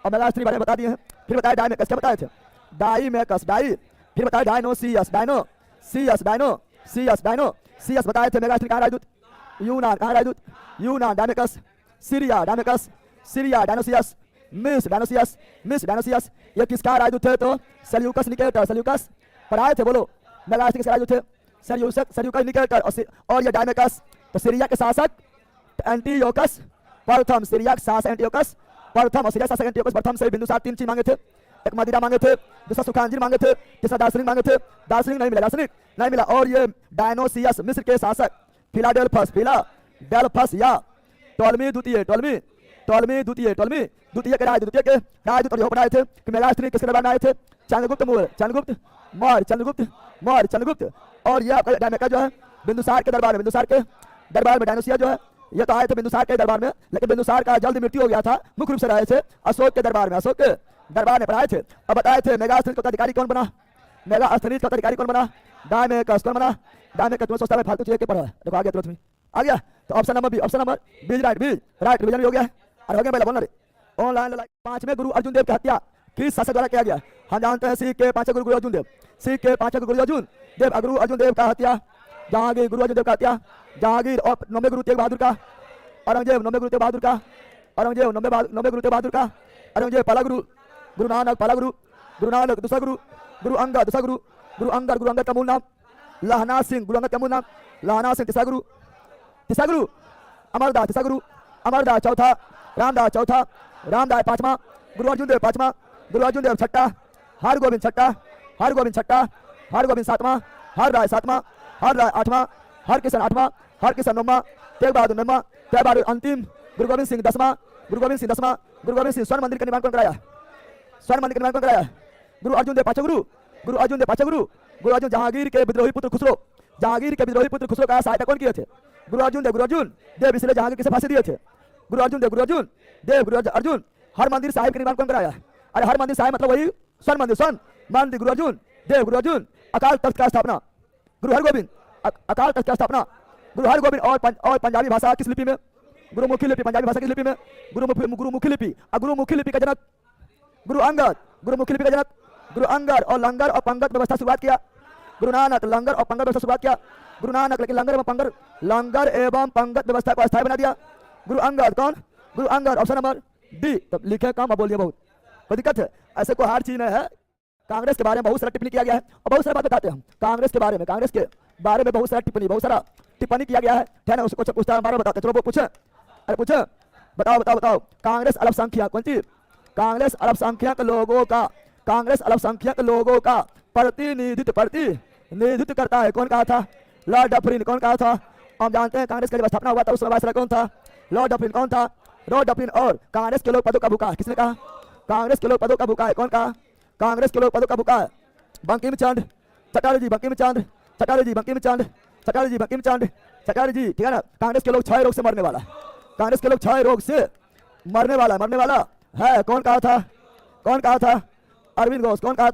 और मेगास्थनी बारे में बता दिए हैं। फिर बताया डायमेकस, क्या बताए थे? डाइमेकस, डाई। फिर बताया डायनोसियस, डायनोसियस, डायनोसियस, डायनोसियस बताए थे। मेगास्थनी कहाँ राजदूत? यूनान। कहाँ राजदूत? यूनान। डायमेकस सीरिया, डायमेकस सीरिया, डायनोसियस मिस्र, डायनोसियस मिस्र, डायनोसियस ये किसका राजदूत थे? तो सेल्यूकस निकेटर, सेल्यूकस पढ़ाए थे, बोलो। मेगास्थनी किसके राजदूत थे? Seleucus Nicator. और ये डायमेकस तो सीरिया के शासक एंटियोकस प्रथम, सीरिया के शासक एंटियोकस प्रथम। और सीरिया शासक एंटियोकस प्रथम से बिंदुसार 3 चीज मांगे थे। एक मदिरा मांगे थे, दूसरा सुखांजीर मांगे थे, तीसरा दार्शनिक मांगे थे, दार्शनिक नहीं मिला, दार्शनिक नहीं मिला। और ये डायनोसियस मिस्र के शासक फिलाडेल्फस या टॉलमी द्वितीय के राजदूत और बनाए थे कि मेगास्थनी किसके दरबार में आए थे? चंद्रगुप्त मौर्य। और यह डायमेका जो है बिंदुसार के दरबार में डायनोसिया जो है ये तो आए थे बिंदुसार के दरबार में, लेकिन बिंदुसार का जल्द मृत्यु हो गया था। मुख्य रूप से रहे थे अशोक के दरबार में पर आए थे और बताए थे मेगास्थनी का उत्तराधिकारी कौन बना? डायमेकस कौन बना? डायमेकस। तुम्हें सोचता है फालतू चीजें पढ़ा है, देखो आ गया तुरंत में आ गया। तो option number B right revision भी हो गया है और हो गया पहले बोलना रे ऑनलाइन। 5वें गुरु अर्जुन देव की हत्या किस शासक द्वारा किया गया? हम जानते हैं सिख के 5वें गुरु अर्जुन देव गुरु अर्जुन देव का हत्या जहांगीर। गुरु अर्जुन देव का हत्या जहांगीर। और 9वें गुरु तेग बहादुर का औरंगजेब। 9वें गुरु तेग बहादुर का औरंगजेब। पहला गुरु गुरु नानक दूसरा गुरु गुरु अंगद का मूल नाम लहना सिंह। लहना सिंह। तीसरा गुरु अमरदास। चौथा रामदास। पांचवा गुरु अर्जुन देव। छठा हरगोविंद सातवां हरराय आठवां हरकिशन नौवां तेग बहादुर अंतिम गुरु गोविंद सिंह दसवां। गुरु गोविंद सिंह स्वर्ण मंदिर का निर्माण कौन कराया? गुरु अर्जुन देव पांचवें गुरु अर्जुन जहांगीर के विद्रोही पुत्र खुसरो का सहायता कौन किए थे? गुरु अर्जुन देव इसलिए जहांगीर किसे फांसी दिए थे? गुरु अर्जुन। हर मंदिर साहिब का निर्माण कौन कराया? अरे हर मंदिर साहिब मतलब वही स्वर्ण मंदिर। गुरु अर्जुन। अकाल तख्त का स्थापना गुरु हरगोविंद। और पंजाबी भाषा किस लिपि में? गुरुमुखी लिपि। पंजाबी भाषा किस लिपि में? गुरुमुखी लिपि। गुरुमुखी लिपि का जनक गुरु अंगद। गुरु अंगद। और लंगर और पंगत व्यवस्था शुरुआत किया गुरु नानक। लेकिन लंगर एवं पंगत व्यवस्था को अस्थायी बना दिया गुरु अंगद। कौन? Guru Angad. Option number D. तो लिखे कम अब बोलिए बहुत, कोई दिक्कत है? ऐसे कोई हार्ड चीज नहीं है। कांग्रेस के बारे में बहुत सारा टिप्पणी किया गया है और बहुत सारा बात बताते हैं हम कांग्रेस के बारे में बहुत सारा टिप्पणी किया गया है। ठीक है, उसको पूछता है बार बताते। चलो वो पूछे। अरे पूछे, बताओ कांग्रेस अल्पसंख्यक कौन सी? कांग्रेस अल्पसंख्यक लोगों का प्रतिनिधित्व करता है। कौन कहा था? Lord Dufferin. कौन कहा था? हम जानते हैं कांग्रेस का जब स्थापना हुआ था उस समय कौन था? Lord Dufferin. कौन था? Lord Dufferin. और कांग्रेस के लोग पदों का भूखा है, किसने कहा? कांग्रेस के लोग पदों का भूखा है। कौन कहा? कांग्रेस के लोग पदों का भूखा है। बंकिम चंद्र चटर्जी। ठीक है ना? कांग्रेस के लोग क्षय रोग से मरने वाला है। कौन कहा था? अरविंद घोष। कौन कहा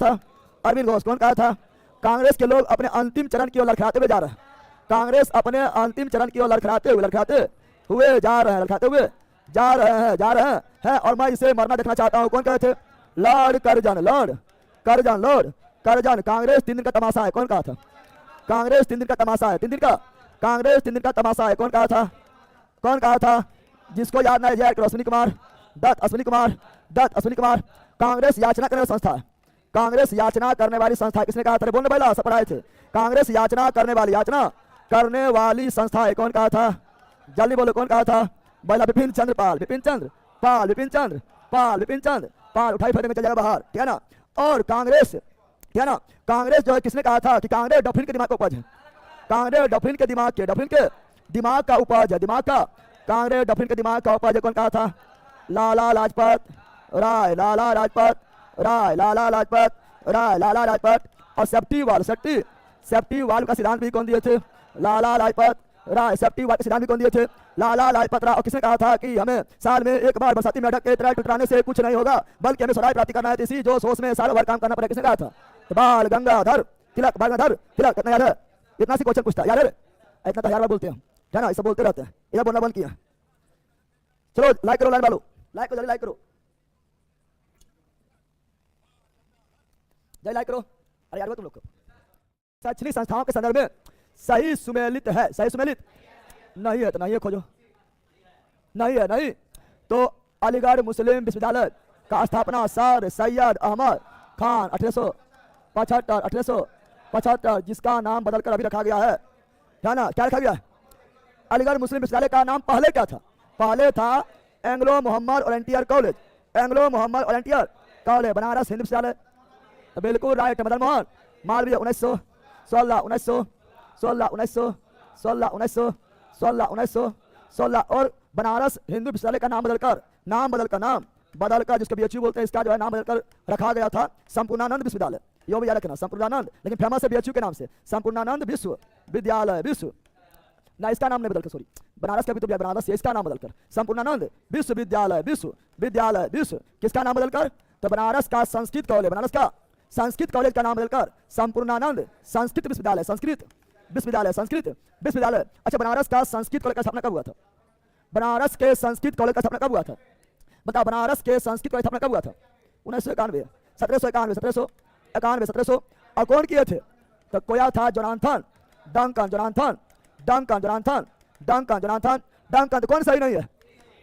था? कांग्रेस के लोग अपने अंतिम चरण की ओर लड़खड़ाते हुए जा रहे हैं। कांग्रेस अपने अंतिम चरण की ओर लड़खड़ाते हुए जा रहे हैं और मैं इसे मरना देखना चाहता हूं। कौन कहे थे? लॉर्ड करजन। कांग्रेस 3 दिन का तमाशा है। कौन कहा था? कांग्रेस 3 दिन का तमाशा है। कौन कहा था? जिसको याद नहीं जाए अश्विनी कुमार दत्त। कांग्रेस याचना करने वाली संस्था है। किसने कहा था? बोलने वाला सब पढ़ाए थे। कांग्रेस याचना करने वाली संस्था है। कौन कहा था? जल्दी बोलो, कौन कहा था? बोला विपिन चंद्र पाल। उठाई फेंकने में चल जाएगा बाहर, ठीक है ना? और कांग्रेस जो है किसने कहा था कि कांग्रेस डफरिन के दिमाग का उपज है? डफरिन के दिमाग का उपज है। कांग्रेस डफरिन के दिमाग का उपज है। कौन कहा था? लाला लाजपत राय। और सेफ्टी वाल का सिद्धांत भी कौन दिए थे? लाला लाजपत राय। सेफ्टी वाल के सिद्धांत भी कौन दिए थे? लाला लाजपत राय। और किसने कहा था कि हमें साल में एक बार बरसाती मेढक के तरह टकराने से कुछ नहीं होगा, बल्कि हमें स्वराज प्राप्ति करना है, इसी जो सोच में सालों भर काम करना पड़ेगा? किसने कहा था? बाल गंगाधर तिलक। कितना याद है? इतना सी क्वेश्चन पूछता, याद है? इतना तो 1000 बार बोलते हैं, है ना? ऐसा बोलते रहते हैं, इधर बोलना बंद किया। चलो लाइक करो, लाइक करो, जय लाइक करो। अरे यार तुम लोग को शैक्षणिक संस्थाओं के संदर्भ में सही सुमेलित नहीं है तो नहीं है, खोजो। नहीं तो अलीगढ़ मुस्लिम विश्वविद्यालय का स्थापना सर सैयद अहमद खान 1875, जिसका नाम बदलकर अभी रखा गया है ना? क्या रखा गया है? अलीगढ़ मुस्लिम विश्वविद्यालय का नाम पहले क्या था? पहले था Anglo Mohammad oriental college. College Banaras Hindu विश्वविद्यालय, तो बिल्कुल राइट। मदन मोहन मालवीय 1900 16 1900 16 1900 16 1900 16 1900 16 और बनारस हिंदू विश्वविद्यालय का नाम बदलकर जिसको बीएचयू बोलते हैं, इसका जो है नाम बदलकर रखा गया था संपूर्णानंद विश्वविद्यालय। यो भी याद रखना, संपूर्णानंद, लेकिन फेमस है बीएचयू के नाम से, संपूर्णानंद विश्वविद्यालय। विश्व ना इसका नाम नहीं बदलकर, सॉरी बनारस का भी तो बनारस से, इसका नाम बदलकर संपूर्णानंद विश्वविद्यालय। विश्वविद्यालय विश्व किसका नाम बदलकर, तो बनारस का संस्कृत कॉलेज, बनारस का संस्कृत कॉलेज का नाम बदलकर संपूर्णानंद संस्कृत विश्वविद्यालय, संस्कृत विश्वविद्यालय, संस्कृत विश्वविद्यालय। अच्छा, बनारस का संस्कृत कॉलेज का स्थापना कब हुआ था? बनारस के संस्कृत कॉलेज का स्थापना कब हुआ था? बताओ, बनारस के संस्कृत कॉलेज स्थापना कब हुआ था? 1991 1791 1791 1700। और कौन किए थे? तो कोया था Jonathan Duncan, Jonathan Duncan, Jonathan Duncan, Jonathan Duncan. तो कौन सही नहीं है?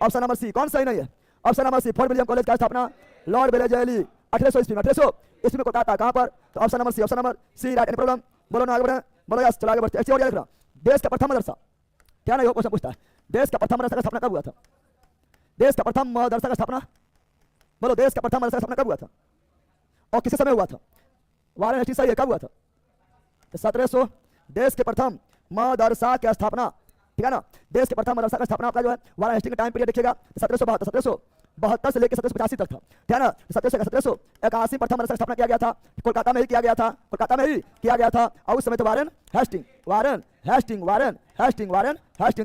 Option number C. कौन सही नहीं है? Option number C. Fort William college का स्थापना लॉर्ड वेलेजली 1800 ईस्वी में, 1800 ईस्वी में कोलकाता। कहां पर? तो option number C, option number C right. Any problem? बोलो ना, आगे बढ़े, बोलो यस, चलो आगे बढ़ते। ऐसे और याद रखना, देश का प्रथम मदरसा क्या नहीं हो, क्वेश्चन पूछता है, देश का प्रथम मदरसा का स्थापना कब हुआ था? देश का प्रथम मदरसा का स्थापना, बोलो, देश का प्रथम मदरसा का स्थापना कब हुआ था और किस समय हुआ था? वाराणसी सही है, कब हुआ था? तो 1700। देश के प्रथम मदरसा की स्थापना, ठीक है ना, देश के प्रथम मदरसा का स्थापना आपका जो है वाराणसी का टाइम पीरियड देखिएगा 1772 से लेकर 1785 तक था, ठीक है ना। 1781 प्रथम मदरसा स्थापना किया गया था, कोलकाता में ही किया गया था, कोलकाता में ही किया गया था। और उस समय तो वारन हेस्टिंग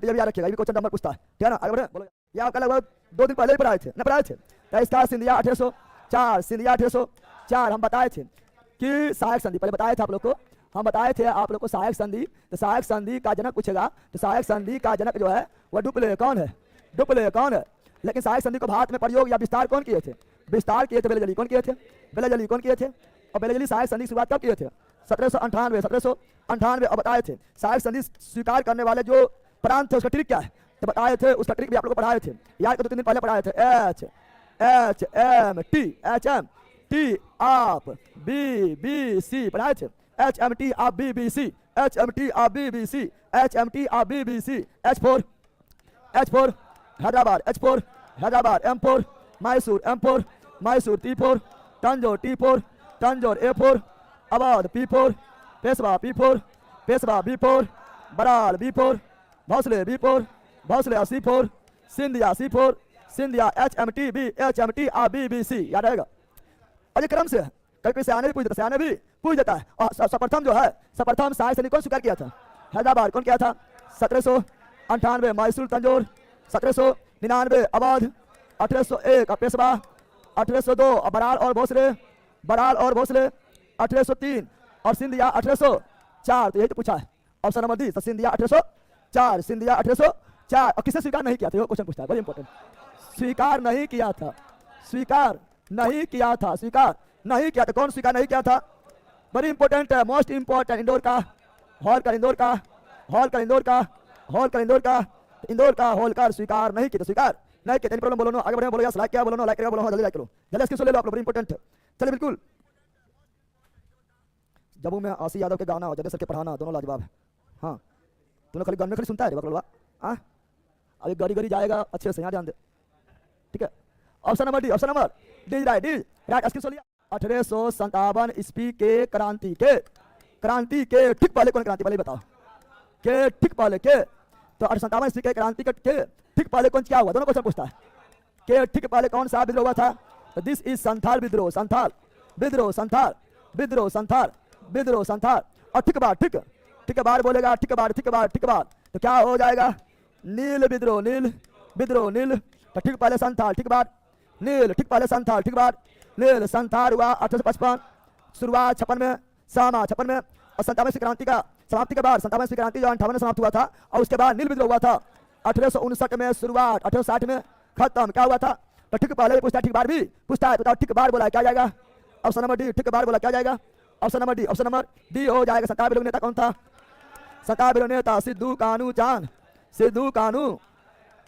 तो ये भी याद रखिएगा, ये क्वेश्चन नंबर पूछता है, ठीक है ना। आगे बढ़े, बोलो। ये आपका लगभग 2 दिन पहले ही पढ़ाए थे ना, पढ़ाए थे। तो इसका सिंधिया 1804, सिंधिया 1804 हम बताए थे कि सहायक संधि, पहले बताए थे आप लोग को, हम बताए थे आप लोग को सहायक संधि। तो सहायक संधि का जनक पूछेगा, तो सहायक संधि का जनक जो है वह डुप्ले कौन है? डुप्ले कौन है? लेकिन सहायक संधि को भारत में प्रयोग या विस्तार कौन किए थे? विस्तार किए थे बेलेजली। कौन किए थे? बेलेजली। कौन किए थे? और बेलेजली सहायक संधि की शुरुआत कब किए थे? 1798 और बताए थे सहायक संधि स्वीकार करने वाले जो प्रांत थे उसका ट्रिक क्या है, तो बताए थे, उसका ट्रिक भी आप लोग को पढ़ाए थे, याद कर 2 दिन पहले पढ़ाए थे। HMT आप BBC पढ़ाए थे, HMT आप BBC, HMT आप BBC, HMT आप BBC। H4 Hyderabad, H4 Hyderabad, M4 Mysore, M4 Mysore, T4 Tanjore, T4 Tanjore, A4 Awadh, P4 Peshwa, P4 Peshwa, B4 Baral, B4 Bhosle, B4 Bhosle, C4 Scindia, C4 Scindia, HMT आप BBC याद रहेगा। और ये क्रम से है, कभी से आने भी पूछ देता है। और सर्वप्रथम जो है, सर्वप्रथम सहायक संधि कौन स्वीकार किया था? हैदराबाद। कौन किया था? 1798 मैसूर तंजौर, 1799 अवध, 1801 पेशवा, 1802 बराल और भोसले, 1803 और सिंधिया 1804। तो यही तो पूछा है, option number D. Scindia 1804, Scindia 1804। और किसे स्वीकार नहीं किया था, ये क्वेश्चन पूछता है, बड़ी इंपॉर्टेंट। स्वीकार नहीं किया था, स्वीकार नहीं किया था, स्वीकार नहीं किया था। कौन स्वीकार नहीं किया था? बड़ी इंपॉर्टेंट है, मोस्ट इंपॉर्टेंट। इंदौर का होलकर, इंदौर का होलकर, इंदौर का होलकर, इंदौर का इंदौर का होलकर स्वीकार नहीं किया, स्वीकार नहीं किया। प्रॉब्लम बोलो, आगे बढ़े, बोलो यस, लाइक क्या बोलो, नो लाइक करेगा, बोलो जल्दी लाइक करो, जल्दी इसको ले लो आप लोग, बड़ी इंपॉर्टेंट है। चलिए बिल्कुल, जब में आशी यादव के गाना और जगह सर के पढ़ाना दोनों लाजवाब है। हाँ, तूने खाली गाने खाली सुनता है बकलवा, हाँ अभी गड़ी जाएगा अच्छे से, यहाँ ध्यान दे, ठीक है। Option number D, option number D right, D right. 1857 ईस्वी के क्रांति के ठीक पहले कौन क्रांति, पहले बताओ के ठीक पहले के, तो 1857 ईस्वी के क्रांति के ठीक पहले कौन क्या हुआ, दोनों क्वेश्चन पूछता है। के ठीक पहले कौन सा विद्रोह हुआ था? तो दिस इज संथाल विद्रोह, संथाल विद्रोह, संथाल विद्रोह, संथाल विद्रोह, संथाल। और ठीक बार बोलेगा, ठीक बार, तो क्या हो जाएगा? नील विद्रोह, नील विद्रोह, नील। तो ठीक पहले संथाल, ठीक बार नील, ठीक पहले संथाल, ठीक बार नील। संथाल हुआ 1855, शुरुआत 56 में, सामा 56 में, और 57 क्रांति का समाप्ति के बाद 57 क्रांति जो 58 में समाप्त हुआ था, और उसके बाद नील विद्रोह हुआ था 1859 में शुरुआत, 1860 में खत्म। क्या हुआ था? तो ठीक पहले पूछता है, ठीक बार भी पूछता है, बताओ ठीक बार बोला क्या जाएगा? ऑप्शन नंबर डी, ठीक बार बोला क्या जाएगा? Option number D, option number D हो जाएगा। सत्ता विरोधी नेता कौन था? सत्ता विरोधी नेता सिद्धू कानू चांद, सिद्धू कानू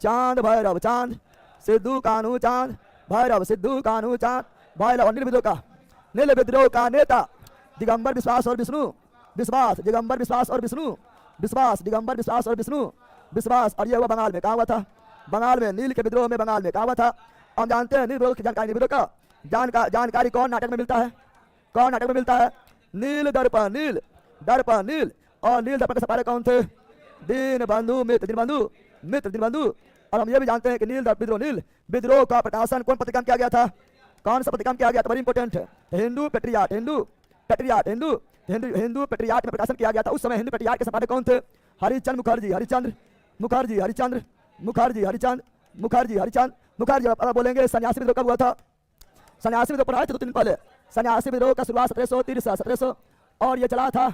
चांद भैरव, चांद सिद्धू कानू चांद भैरव, सिद्धू कानू चांद भैरव। नील विद्रोह का नेता दिगंबर विश्वास और विष्णु विश्वास, दिगंबर विश्वास और विष्णु विश्वास, दिगंबर विश्वास और विष्णु विश्वास। और ये हुआ बंगाल में, कहा हुआ था? बंगाल में, नील के विद्रोह में बंगाल में कहा हुआ था? हम जानते हैं नील विद्रोह की जानकारी, नील विद्रोह का जानकारी कौन नाटक में मिलता है? कौन नाटक में मिलता है? नील दर्पण, नील दर्पण, नील। और नील दर्पण के सपारे कौन थे? दीन बंधु मित्र, दीन बंधु मित्र, दीन बंधु। और हम ये भी जानते हैं कि नील विद्रोह का प्रकाशन कौन पत्रिका में किया गया था? कौन सा पत्रिका में किया गया था? बड़ी इंपोर्टेंट है। Hindu patriot, Hindu patriot, Hindu patriot में प्रकाशन किया गया था। उस समय हिंदू पेट्रियाट के सपारे कौन थे? हरिचंद मुखर्जी, हरिचंद मुखर्जी, हरिचंद मुखर्जी, हरिचंद मुखर्जी, हरिचंद मुखर्जी। अब बोलेंगे सन्यासी विद्रोह कब हुआ था? सन्यासी विद्रोह पढ़ाए थे 2 दिन पहले। सन्यासी विद्रोह का शुरुआत 1763 और ये चला था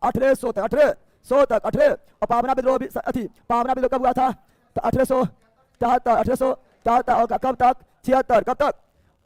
1800 तक, 1800 तक, 18। और पावना विद्रोह भी थी। पावना विद्रोह कब हुआ था? तो 1873 और कब तक? 76। कब तक?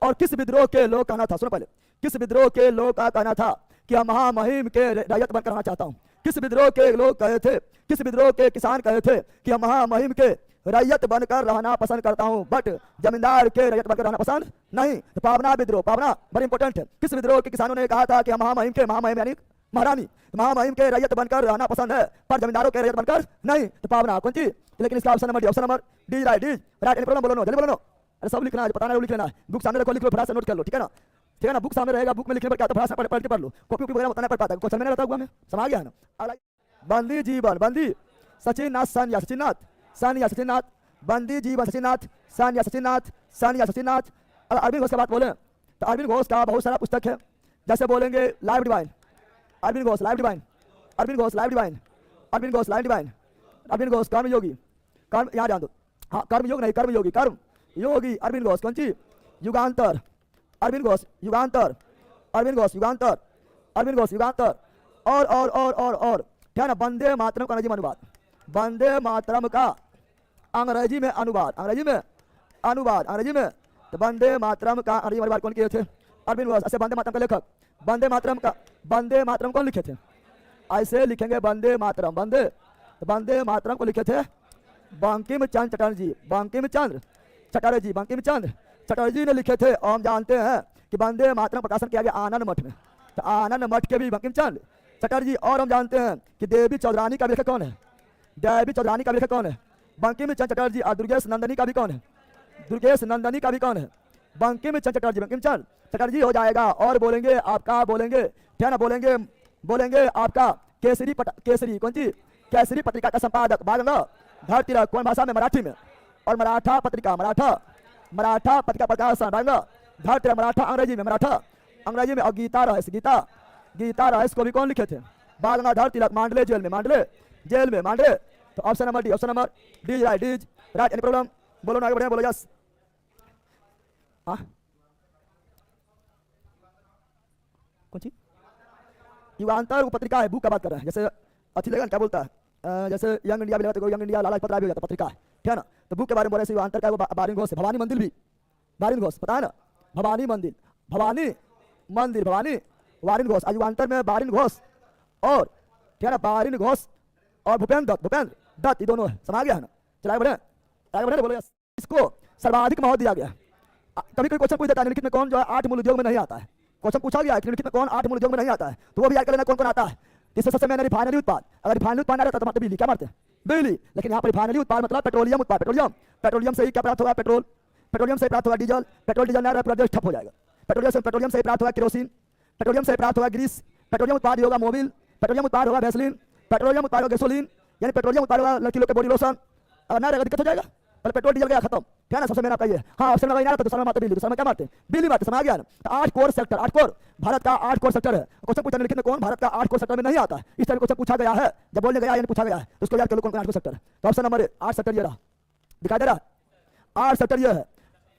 और किस विद्रोह के लोग कहना था? सुनो पहले, किस विद्रोह के लोग का कहना था कि हम महामहिम के रैयत बनकर रहना चाहता हूं? किस विद्रोह के लोग कहे थे, किस विद्रोह के किसान कहे थे कि हम महामहिम के रैयत बनकर रहना पसंद करता हूं, बट जमींदार के रैयत बनकर रहना पसंद नहीं? तो पावना विद्रोह, पावना बड़ी इंपोर्टेंट है। किस विद्रोह के किसानों ने कहा था कि हम महामहिम के, महामहिम यानी महारानी, महामहिम के रैयत बनकर रहना पसंद है पर जमींदारों के रैयत बनकर नहीं? तो पावना कौन सी? लेकिन इसका option number D, option number D right, D right. Any problem? बोलो नो, जल्दी बोलो नो। अरे सब लिखना है, पता नहीं लिख लेना है। बुक सामने रखो, लिख लो, फटाफट से नोट कर लो, ठीक है ना? ठीक है ना? बुक सामने रहेगा, बुक में लिखने पर क्या तो फटाफट पढ़ के पढ़ लो। कॉपी वगैरह बताना पड़ पाता है, क्वेश्चन में रहता हुआ मैं समझ गया ना? बंदी जीवन, बंदी सचिननाथ सन या सचिननाथ, सन या सचिननाथ, बंदी जीवन सचिननाथ, सन या सचिननाथ, सन या सचिननाथ। अगर अरविंद घोष की बात बोले तो अरविंद घोष का बहुत सारा पुस्तक है। जैसे बोलेंगे life divine, Aurobindo Ghosh life divine, Aurobindo Ghosh life divine, Aurobindo Ghosh life divine, Aurobindo Ghosh Karma Yogi, कर्म यहाँ ध्यान दो, हाँ कर्म योग नहीं, कर्म योगी, कर्म योगी अरविंद घोष। कौन सी? युगांतर, अरविंद घोष युगांतर, अरविंद घोष युगांतर, अरविंद घोष युगांतर। और क्या ना? वंदे मातरम का अंग्रेजी में अनुवाद, वंदे मातरम का अंग्रेजी में अनुवाद, अंग्रेजी में अनुवाद, अंग्रेजी में। तो वंदे मातरम का अंग्रेजी में अनुवाद कौन किए थे? अरविंद घोष। ऐसे वंदे मातरम का लेखक, वंदे मातरम का, वंदे मातरम कौन लिखे थे? ऐसे लिखेंगे वंदे मातरम, वंदे, वंदे मातरम को लिखे थे बंकिम चंद्र चटर्जी, बंकिम चंद्र चटर्जी, बंकिम चंद्र चटर्जी ने लिखे थे। और हम जानते हैं कि वंदे मातरम प्रकाशन किया गया आनंद मठ में, तो आनंद मठ के भी बंकिम चंद्र चटर्जी। और हम जानते हैं कि देवी चौधरानी का लेखक कौन है? देवी चौधरानी का लेखक कौन है? बंकिम चंद्र चटर्जी। और दुर्गेश नंदनी का भी कौन है? दुर्गेश नंदनी का भी कौन है? बंकिम चंद्र चटर्जी, बंकिम चंद्र चटर्जी हो जाएगा। और बोलेंगे आपका, बोलेंगे क्या ना? बोलेंगे आपका केसरी केसरी कौन सी? केसरी पत्रिका का संपादक बाल गंगाधर तिलक। कौन भाषा में? मराठी में। और मराठा पत्रिका, मराठा पत्रिका प्रकाशन बाल गंगाधर तिलक, मराठा अंग्रेजी में, मराठा अंग्रेजी में। और गीता रहस्य, गीता रहस्य को भी कौन लिखे थे? बाल गंगाधर तिलक, मांडले जेल में, मांडले जेल में, मांडले। तो option number D, option number D right, D right. Any problem? बोलो ना, आगे बढ़े, बोलो यस। हाँ कौन सी? युगांतर पत्रिका है, बुक का बात कर रहे हैं। जैसे अच्छी लगेगा क्या बोलता है? जैसे यंग इंडिया भी लगता है, यंग इंडिया लाला लाजपत राय भी हो जाता पत्रिका है, ठीक है ना? तो बुक के बारे में बोले युगांतर का वो बारिन घोष है। भवानी मंदिर भी, बारिन घोष पता है ना? भवानी मंदिर, भवानी मंदिर, भवानी वारिन घोष। युगांतर में बारिन घोष और ठीक है ना, बारिन घोष और भूपेंद्र दत्त, ये दोनों है। समझ गया है ना? चलाए बढ़े, आगे बढ़े, बोलो यस। इसको सर्वाधिक महत्व दिया गया। कभी कोई क्वेश्चन पूछ देता है निम्नलिखित में कौन जो है 8 मूल उद्योग में नहीं आता है? क्वेश्चन पूछा गया है कि निम्नलिखित में कौन 8 मूल उद्योग में नहीं आता है, तो वो भी याद कर लेना कौन कौन आता है। इससे सबसे मैंने रिफाइनरी उत्पाद, अगर रिफाइनरी उत्पाद ना रहता तो मारते बिजली, क्या मारते? बिजली। लेकिन यहाँ पर रिफाइनरी उत्पाद मतलब पेट्रोलियम उत्पाद, पेट्रोलियम से ही क्या प्राप्त होगा? पेट्रोल, पेट्रोलियम से प्राप्त होगा डीजल, पेट्रोल डीजल ना रहा पूरा देश ठप हो जाएगा। पेट्रोलियम से प्राप्त होगा केरोसिन, पेट्रोलियम से प्राप्त होगा ग्रीस, पेट्रोलियम उत्पाद होगा मोबिल, पेट्रोलियम उत्पाद होगा वैसलीन, पेट्रोलियम उत्पाद होगा गैसोलीन, यानी पेट्रोलियम उत्पाद होगा लड़की लोग के बॉडी लोशन। अगर ना रहेगा दिक्कत हो जाएगा। पहले पेट्रोल डीजल गया खत्म, क्या ना? सबसे मेरा कहिए हाँ, ऑप्शन नंबर ना रहता तो दूसरा मारते बिजली, दूसरा में क्या मारते? बिजली मारते। समझ गया ना? तो 8 कोर सेक्टर, 8 कोर भारत का 8 कोर सेक्टर है। क्वेश्चन पूछा निम्नलिखित में कौन भारत का 8 कोर सेक्टर में नहीं आता है? इस तरह क्वेश्चन पूछा गया है, जब बोलने गया यानी पूछा गया है, तो उसको याद कर लो कौन कौन 8 कोर सेक्टर है। तो ऑप्शन नंबर 8 सेक्टर ये रहा, दिखाई दे रहा 8 सेक्टर ये है।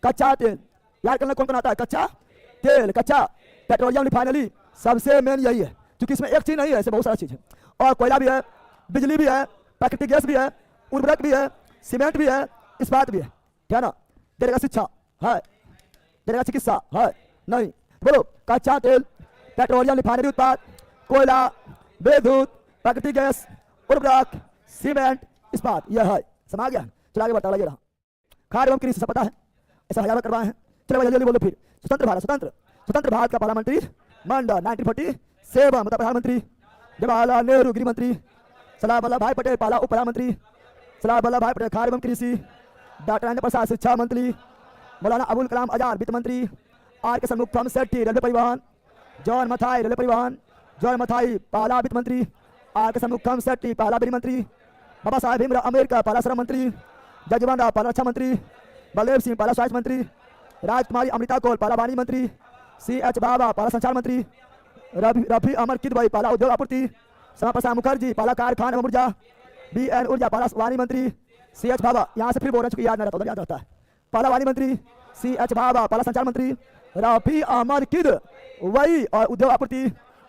कच्चा तेल याद करना कौन कौन आता है? कच्चा तेल, कच्चा पेट्रोलियम रिफाइनरी सबसे मेन यही है, क्योंकि इसमें एक चीज नहीं है, ऐसे बहुत सारा चीज है। और कोयला भी है, बिजली भी है, प्राकृतिक गैस भी है, उर्वरक भी है, सीमेंट भी है, इस्पात भी है, क्या ना? देगा शिक्षा है, देगा चिकित्सा है नहीं? बोलो कच्चा तेल, पेट्रोलियम रिफाइनरी उत्पाद, कोयला, विद्युत, प्राकृतिक गैस, उर्वरक, सीमेंट, इस्पात, यह है। समझ गया? चलो आगे बढ़ता रहा। खाद्य एवं कृषि सब पता है, ऐसा हजार करवाए हैं। चलो जल्दी बोलो फिर। स्वतंत्र भारत का पहला मंत्री मंडल 1947 मतलब प्रधानमंत्री जवाहरलाल नेहरू गृह मंत्री, सरदार वल्लभ भाई पटेल पहला उप प्रधानमंत्री, सरदार वल्लभ भाई पटेल खाद्य एवं कृषि, डॉक्टर राजेंद्र प्रसाद शिक्षा मंत्री, मौलाना अबुल कलाम आजाद वित्त मंत्री, आर के सन्मुखम शेट्टी रेलवे परिवहन, जॉन मथाई रेलवे परिवहन, जॉन मथाई पहला वित्त मंत्री, आर के सन्मुखम शेट्टी पहला विधि मंत्री, बाबा साहेब भीमराव अम्बेडकर पहला श्रम मंत्री, जगजीवन राम पहला रक्षा मंत्री, बलदेव सिंह पहला स्वास्थ्य मंत्री, राजकुमारी अमृता कौल पहला वाणिज्य मंत्री, CH बाबा पहला संचार मंत्री, रफी अमर किदवई पहला उद्योग आपूर्ति, श्यामा प्रसाद मुखर्जी पहला कारखाना एवं ऊर्जा, BN ऊर्जा पहला वाणिज्य मंत्री, CH बाबा, यहाँ से फिर बोल रहे चूंकि याद नहीं रहता उधर याद रहता है, पहला वाणिज्य मंत्री, CH बाबा पहला संचार मंत्री, रफी अमर किदवई और उद्योग आपूर्ति,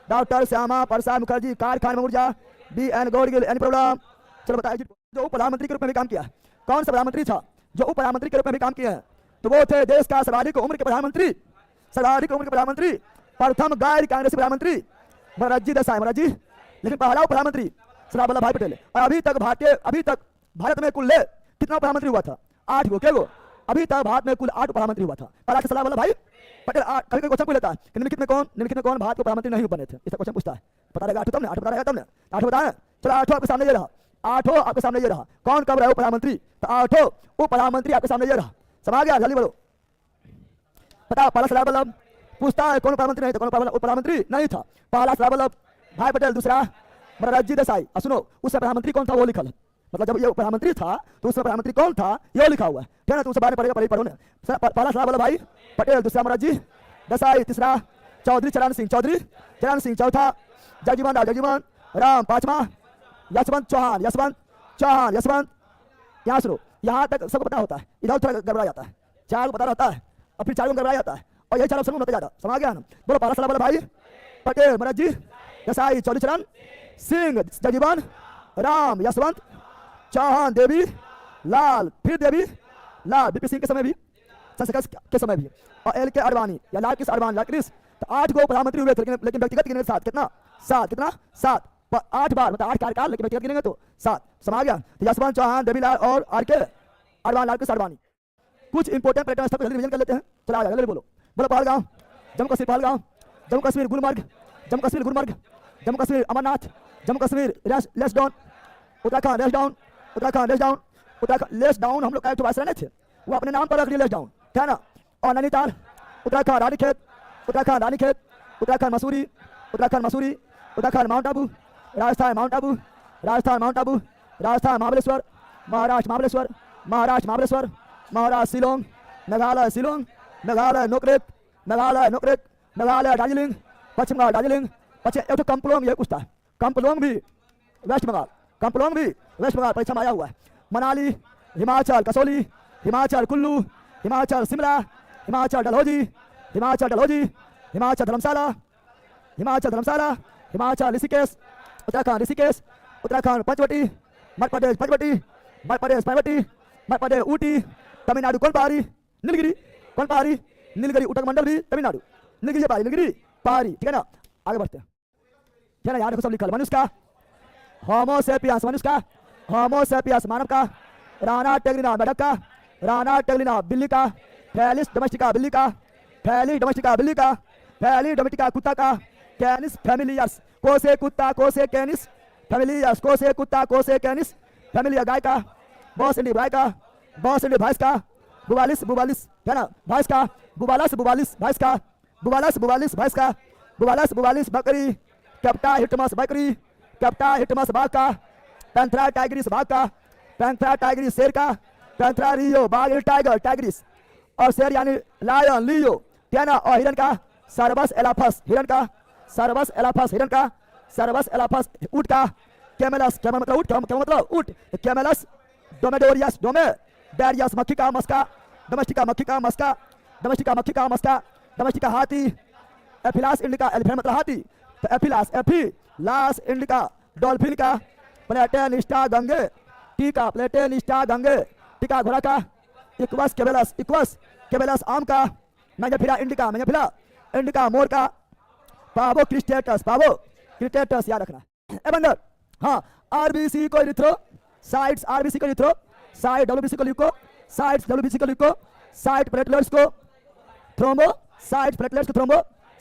डॉक्टर श्यामा प्रसाद मुखर्जी कारखाना एवं ऊर्जा, BN गौड़गिल एनी प्रॉब्लम। चलो बताइए जो उप प्रधानमंत्री के रूप में भी काम किया, कौन सा प्रधानमंत्री था जो उप प्रधानमंत्री के रूप में भी काम किए हैं? तो वो थे देश का सर्वाधिक उम्र के प्रधानमंत्री, सर्वाधिक उम्र के प्रधानमंत्री, प्रथम गैर कांग्रेसी प्रधानमंत्री मोरारजी देसाई, मोरारजी, लेकिन पहला उप प्रधानमंत्री सरदार वल्लभ भाई पटेल। और अभी तक भारत में कुल कितना प्रधानमंत्री हुआ था? 8 गो, क्या गो? अभी तक भारत में कुल 8 प्रधानमंत्री हुआ था। पहला सरदार वल्लभ भाई पटेल। कभी कोई क्वेश्चन पूछ लेता है कि निम्नलिखित में कौन भारत के प्रधानमंत्री नहीं बने थे, इसका क्वेश्चन पूछता है, पता रहेगा 8 तब ना, 8 पता रहेगा तब ना, 8 बताएं। चलो 8 आपके सामने ये रहा, 8 आपके सामने ये रहा, कौन कब रहे उप प्रधानमंत्री? तो 8 उप प्रधानमंत्री आपके सामने ये रहा, समझ गया? जल्दी बोलो, पता। पहला सरदार वल्लभ पूछता है कौन प्रधानमंत्री नहीं था, कौन उप प्रधानमंत्री नहीं था? पहला सरदार वल्लभ भाई पटेल, दूसरा मोरारजी देसाई। और सुनो उससे प्रधानमंत्री कौन था वो लिखा है, मतलब जब ये प्रधानमंत्री था तो उसमें प्रधानमंत्री कौन था ये लिखा हुआ है, ठीक है? तो उससे बारे में पढ़ो ना। पहला सरदार वल्लभ भाई पटेल, दूसरा मोरारजी देसाई, तीसरा चौधरी चरण सिंह, चौथा जगजीवन राम, पांचवा यशवंत चौहान। यहाँ सुनो, यहाँ तक सबको पता होता है, इधर थोड़ा गड़बड़ा जाता है, 4 को पता रहता है और फिर 4 को गड़बड़ा जाता है, और यही 4 ऑप्शन होता जाता, समझ गया ना? बोलो, पहला सरदार वल्लभ भाई पटेल, मोरारजी देसाई, चौधरी चरण सिंह, जगजीवन राम, यशवंत चौहान, देवी लाल, फिर देवी लाल, VP सिंह के समय भी, संस्कृत के समय भी, और LK आडवाणी या लाल कृष्ण आडवाणी। तो 8 गो प्रधानमंत्री हुए थे, लेकिन व्यक्तिगत गिने 7, कितना? 7 8 बार, मतलब 8 कार्यकाल, लेकिन व्यक्तिगत गिनेंगे तो 7, समझ गया? तो यशवंत चौहान, देवीलाल और RK आडवाणी, लाल कृष्ण आडवाणी। कुछ इंपोर्टेंट पर्यटन स्थल पर जल्दी रिवीजन कर लेते हैं, चला आ जल्दी बोलो। पहलगांव, जम्मू कश्मीर पहलगांव, जम्मू कश्मीर गुलमर्ग, जम्मू कश्मीर अमरनाथ, जम्मू कश्मीर लेसडाउन, उत्तराखंड लेसडाउन, हम लोग का भाषा नहीं थे, वो अपने नाम पर रख दिए लेसडाउन, है ना? और नैनीताल, उत्तराखंड रानीखेत, उत्तराखंड मसूरी, उत्तराखंड माउंट आबू, राजस्थान महाबलेश्वर, महाराष्ट्र शिलोंग, मेघालय नोकरेक, मेघालय दार्जिलिंग, पश्चिम बंगाल दार्जिलिंग, एक तो कंपलोंग, ये पूछता है, कंपलोंग भी वेस्ट बंगाल परीक्षा में आया हुआ है। मनाली, हिमाचल कसौली, हिमाचल कुल्लू, हिमाचल शिमला, हिमाचल डलहौजी, हिमाचल धर्मशाला, हिमाचल ऋषिकेश, उत्तराखंड पंचवटी, मध्य प्रदेश ऊटी, तमिलनाडु कोलपारी, नीलगिरी उटक मंडल भी तमिलनाडु, नीलगिरी पारी, ठीक है ना? आगे बढ़ते हैं, ठीक है ना? यहाँ देखो सब लिखा है, मनुष्य का होमोसेपियस मानव का, राना टेग्लिना मेढक का, राना टेग्लिना बिल्ली का, फेलिस डोमेस्टिका बिल्ली का, फेलिस डोमेस्टिका कुत्ता का, कैनिस फैमिलियस कोसे कुत्ता, कोसे कैनिस फैमिलियस, कोसे कुत्ता, कोसे कैनिस फैमिलिया गाय का, बॉस इंडी गाय का, बॉस इंडी भैंस का, बुबालिस है ना भैंस का, बुबालस भैंस का, बुबालस भैंस का, बुबालस बकरी, कैप्टा हिटमस बकरी, कैप्टा हिटमस बाघ का, पैंथरा टाइग्रिस बाघ का, पैंथरा टाइग्रिस शेर का, पैंथरा रियो बाघ टाइग्रिस, और शेर यानी लायन लियो, क्या ना? और हिरन का सर्वस एलाफस हिरन का, सर्वस एलाफस ऊंट का, कैमेलस मतलब ऊंट, क्या मतलब ऊंट? कैमेलस डोमेडेरियस मक्खी का मस्का, डोमेस्टिका मक्खी का मस्का, डोमेस्टिका हाथी, एफिलास इंडिका, एलिफेंट मतलब हाथी, तो एफिलास इंडिका डॉल्फिन का, प्लेटेनिस्टा गंगे टीका घोड़ा का, इक्वस केबेलस आम का, मेंजोफिला इंडिका मोर का, पावो क्रिस्टेटस याद रखना। एबंडर, हाँ, आरबीसी को इरिथ्रो साइट्स, साइट डब्ल्यूबीसी को लिखो, साइट प्लेटलेट्स को थ्रोम्बो,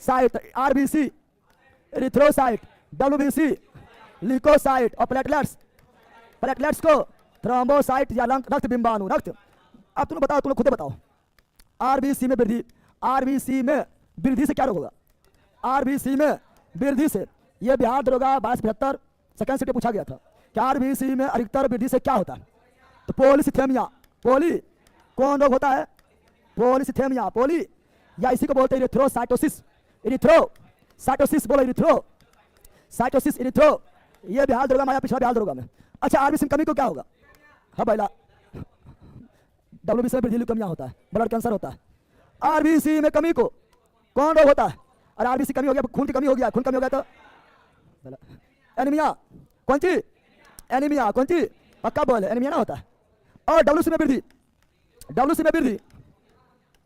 साइट आरबीसी इरिथ्रोसाइट, डब्ल्यूबीसी ल्यूकोसाइट, और प्लेटलेट्स को थ्रोम्बोसाइट या रक्त बिंबाणु, रक्त। अब तुम खुद बताओ, आरबीसी में वृद्धि आरबीसी में वृद्धि से क्या रोग होगा? आरबीसी में वृद्धि से, ये बिहार दरोगा 2275 सेकंड शिफ्ट पूछा गया था कि आरबीसी में अधिकतर वृद्धि से क्या होता है? तो पॉलीसिथेमिया, पोली कौन रोग होता है? पॉलीसिथेमिया, पोली, या इसी को बोलते हैं इरिथ्रोसाइटोसिस, इरिथ्रोसाइटोसिस, बोलो इरिथ्रोसाइटोसिस, इरिथ्रो, ये बिहार दरोगा में आया, पिछला बिहार दरोगा में। अच्छा, आरबीसी में कमी को क्या होगा? हाँ भाईला, डब्ल्यूबीसी में वृद्धि ल्यूकेमिया होता है, ब्लड कैंसर होता है। आरबीसी में कमी को कौन रोग होता है? और आरबीसी कमी हो गया, खून की कमी हो गया, खून कमी हो गया तो एनीमिया, कौन सी? एनीमिया, कौन सी? पक्का बोल, एनीमिया ना होता है। और डब्ल्यूसी में वृद्धि, डब्ल्यूसी में वृद्धि,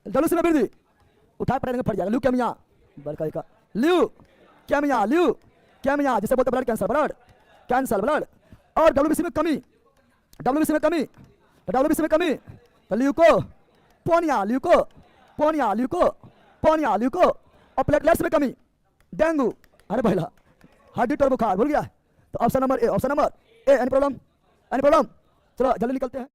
डब्ल्यूसी में वृद्धि, उठा पड़ेंगे फट जाएगा, ल्यूकेमिया, बड़का का ल्यूकेमिया, ल्यूकेमिया जिसे बोलते हैं blood cancer, blood cancer, blood. और डब्ल्यूबीसी में कमी, डब्ल्यूबीसी में कमी, डब्ल्यूबीसी में कमी तो ल्यूकोपोनिया, ल्यूकोपोनिया, ल्यूकोपोनिया, ल्यूको। और प्लेटलेट्स में कमी, डेंगू, अरे पहला हड्डी टोर बुखार, भूल गया? तो option number A, option number A. Any problem? Any problem? चलो जल्दी निकलते हैं।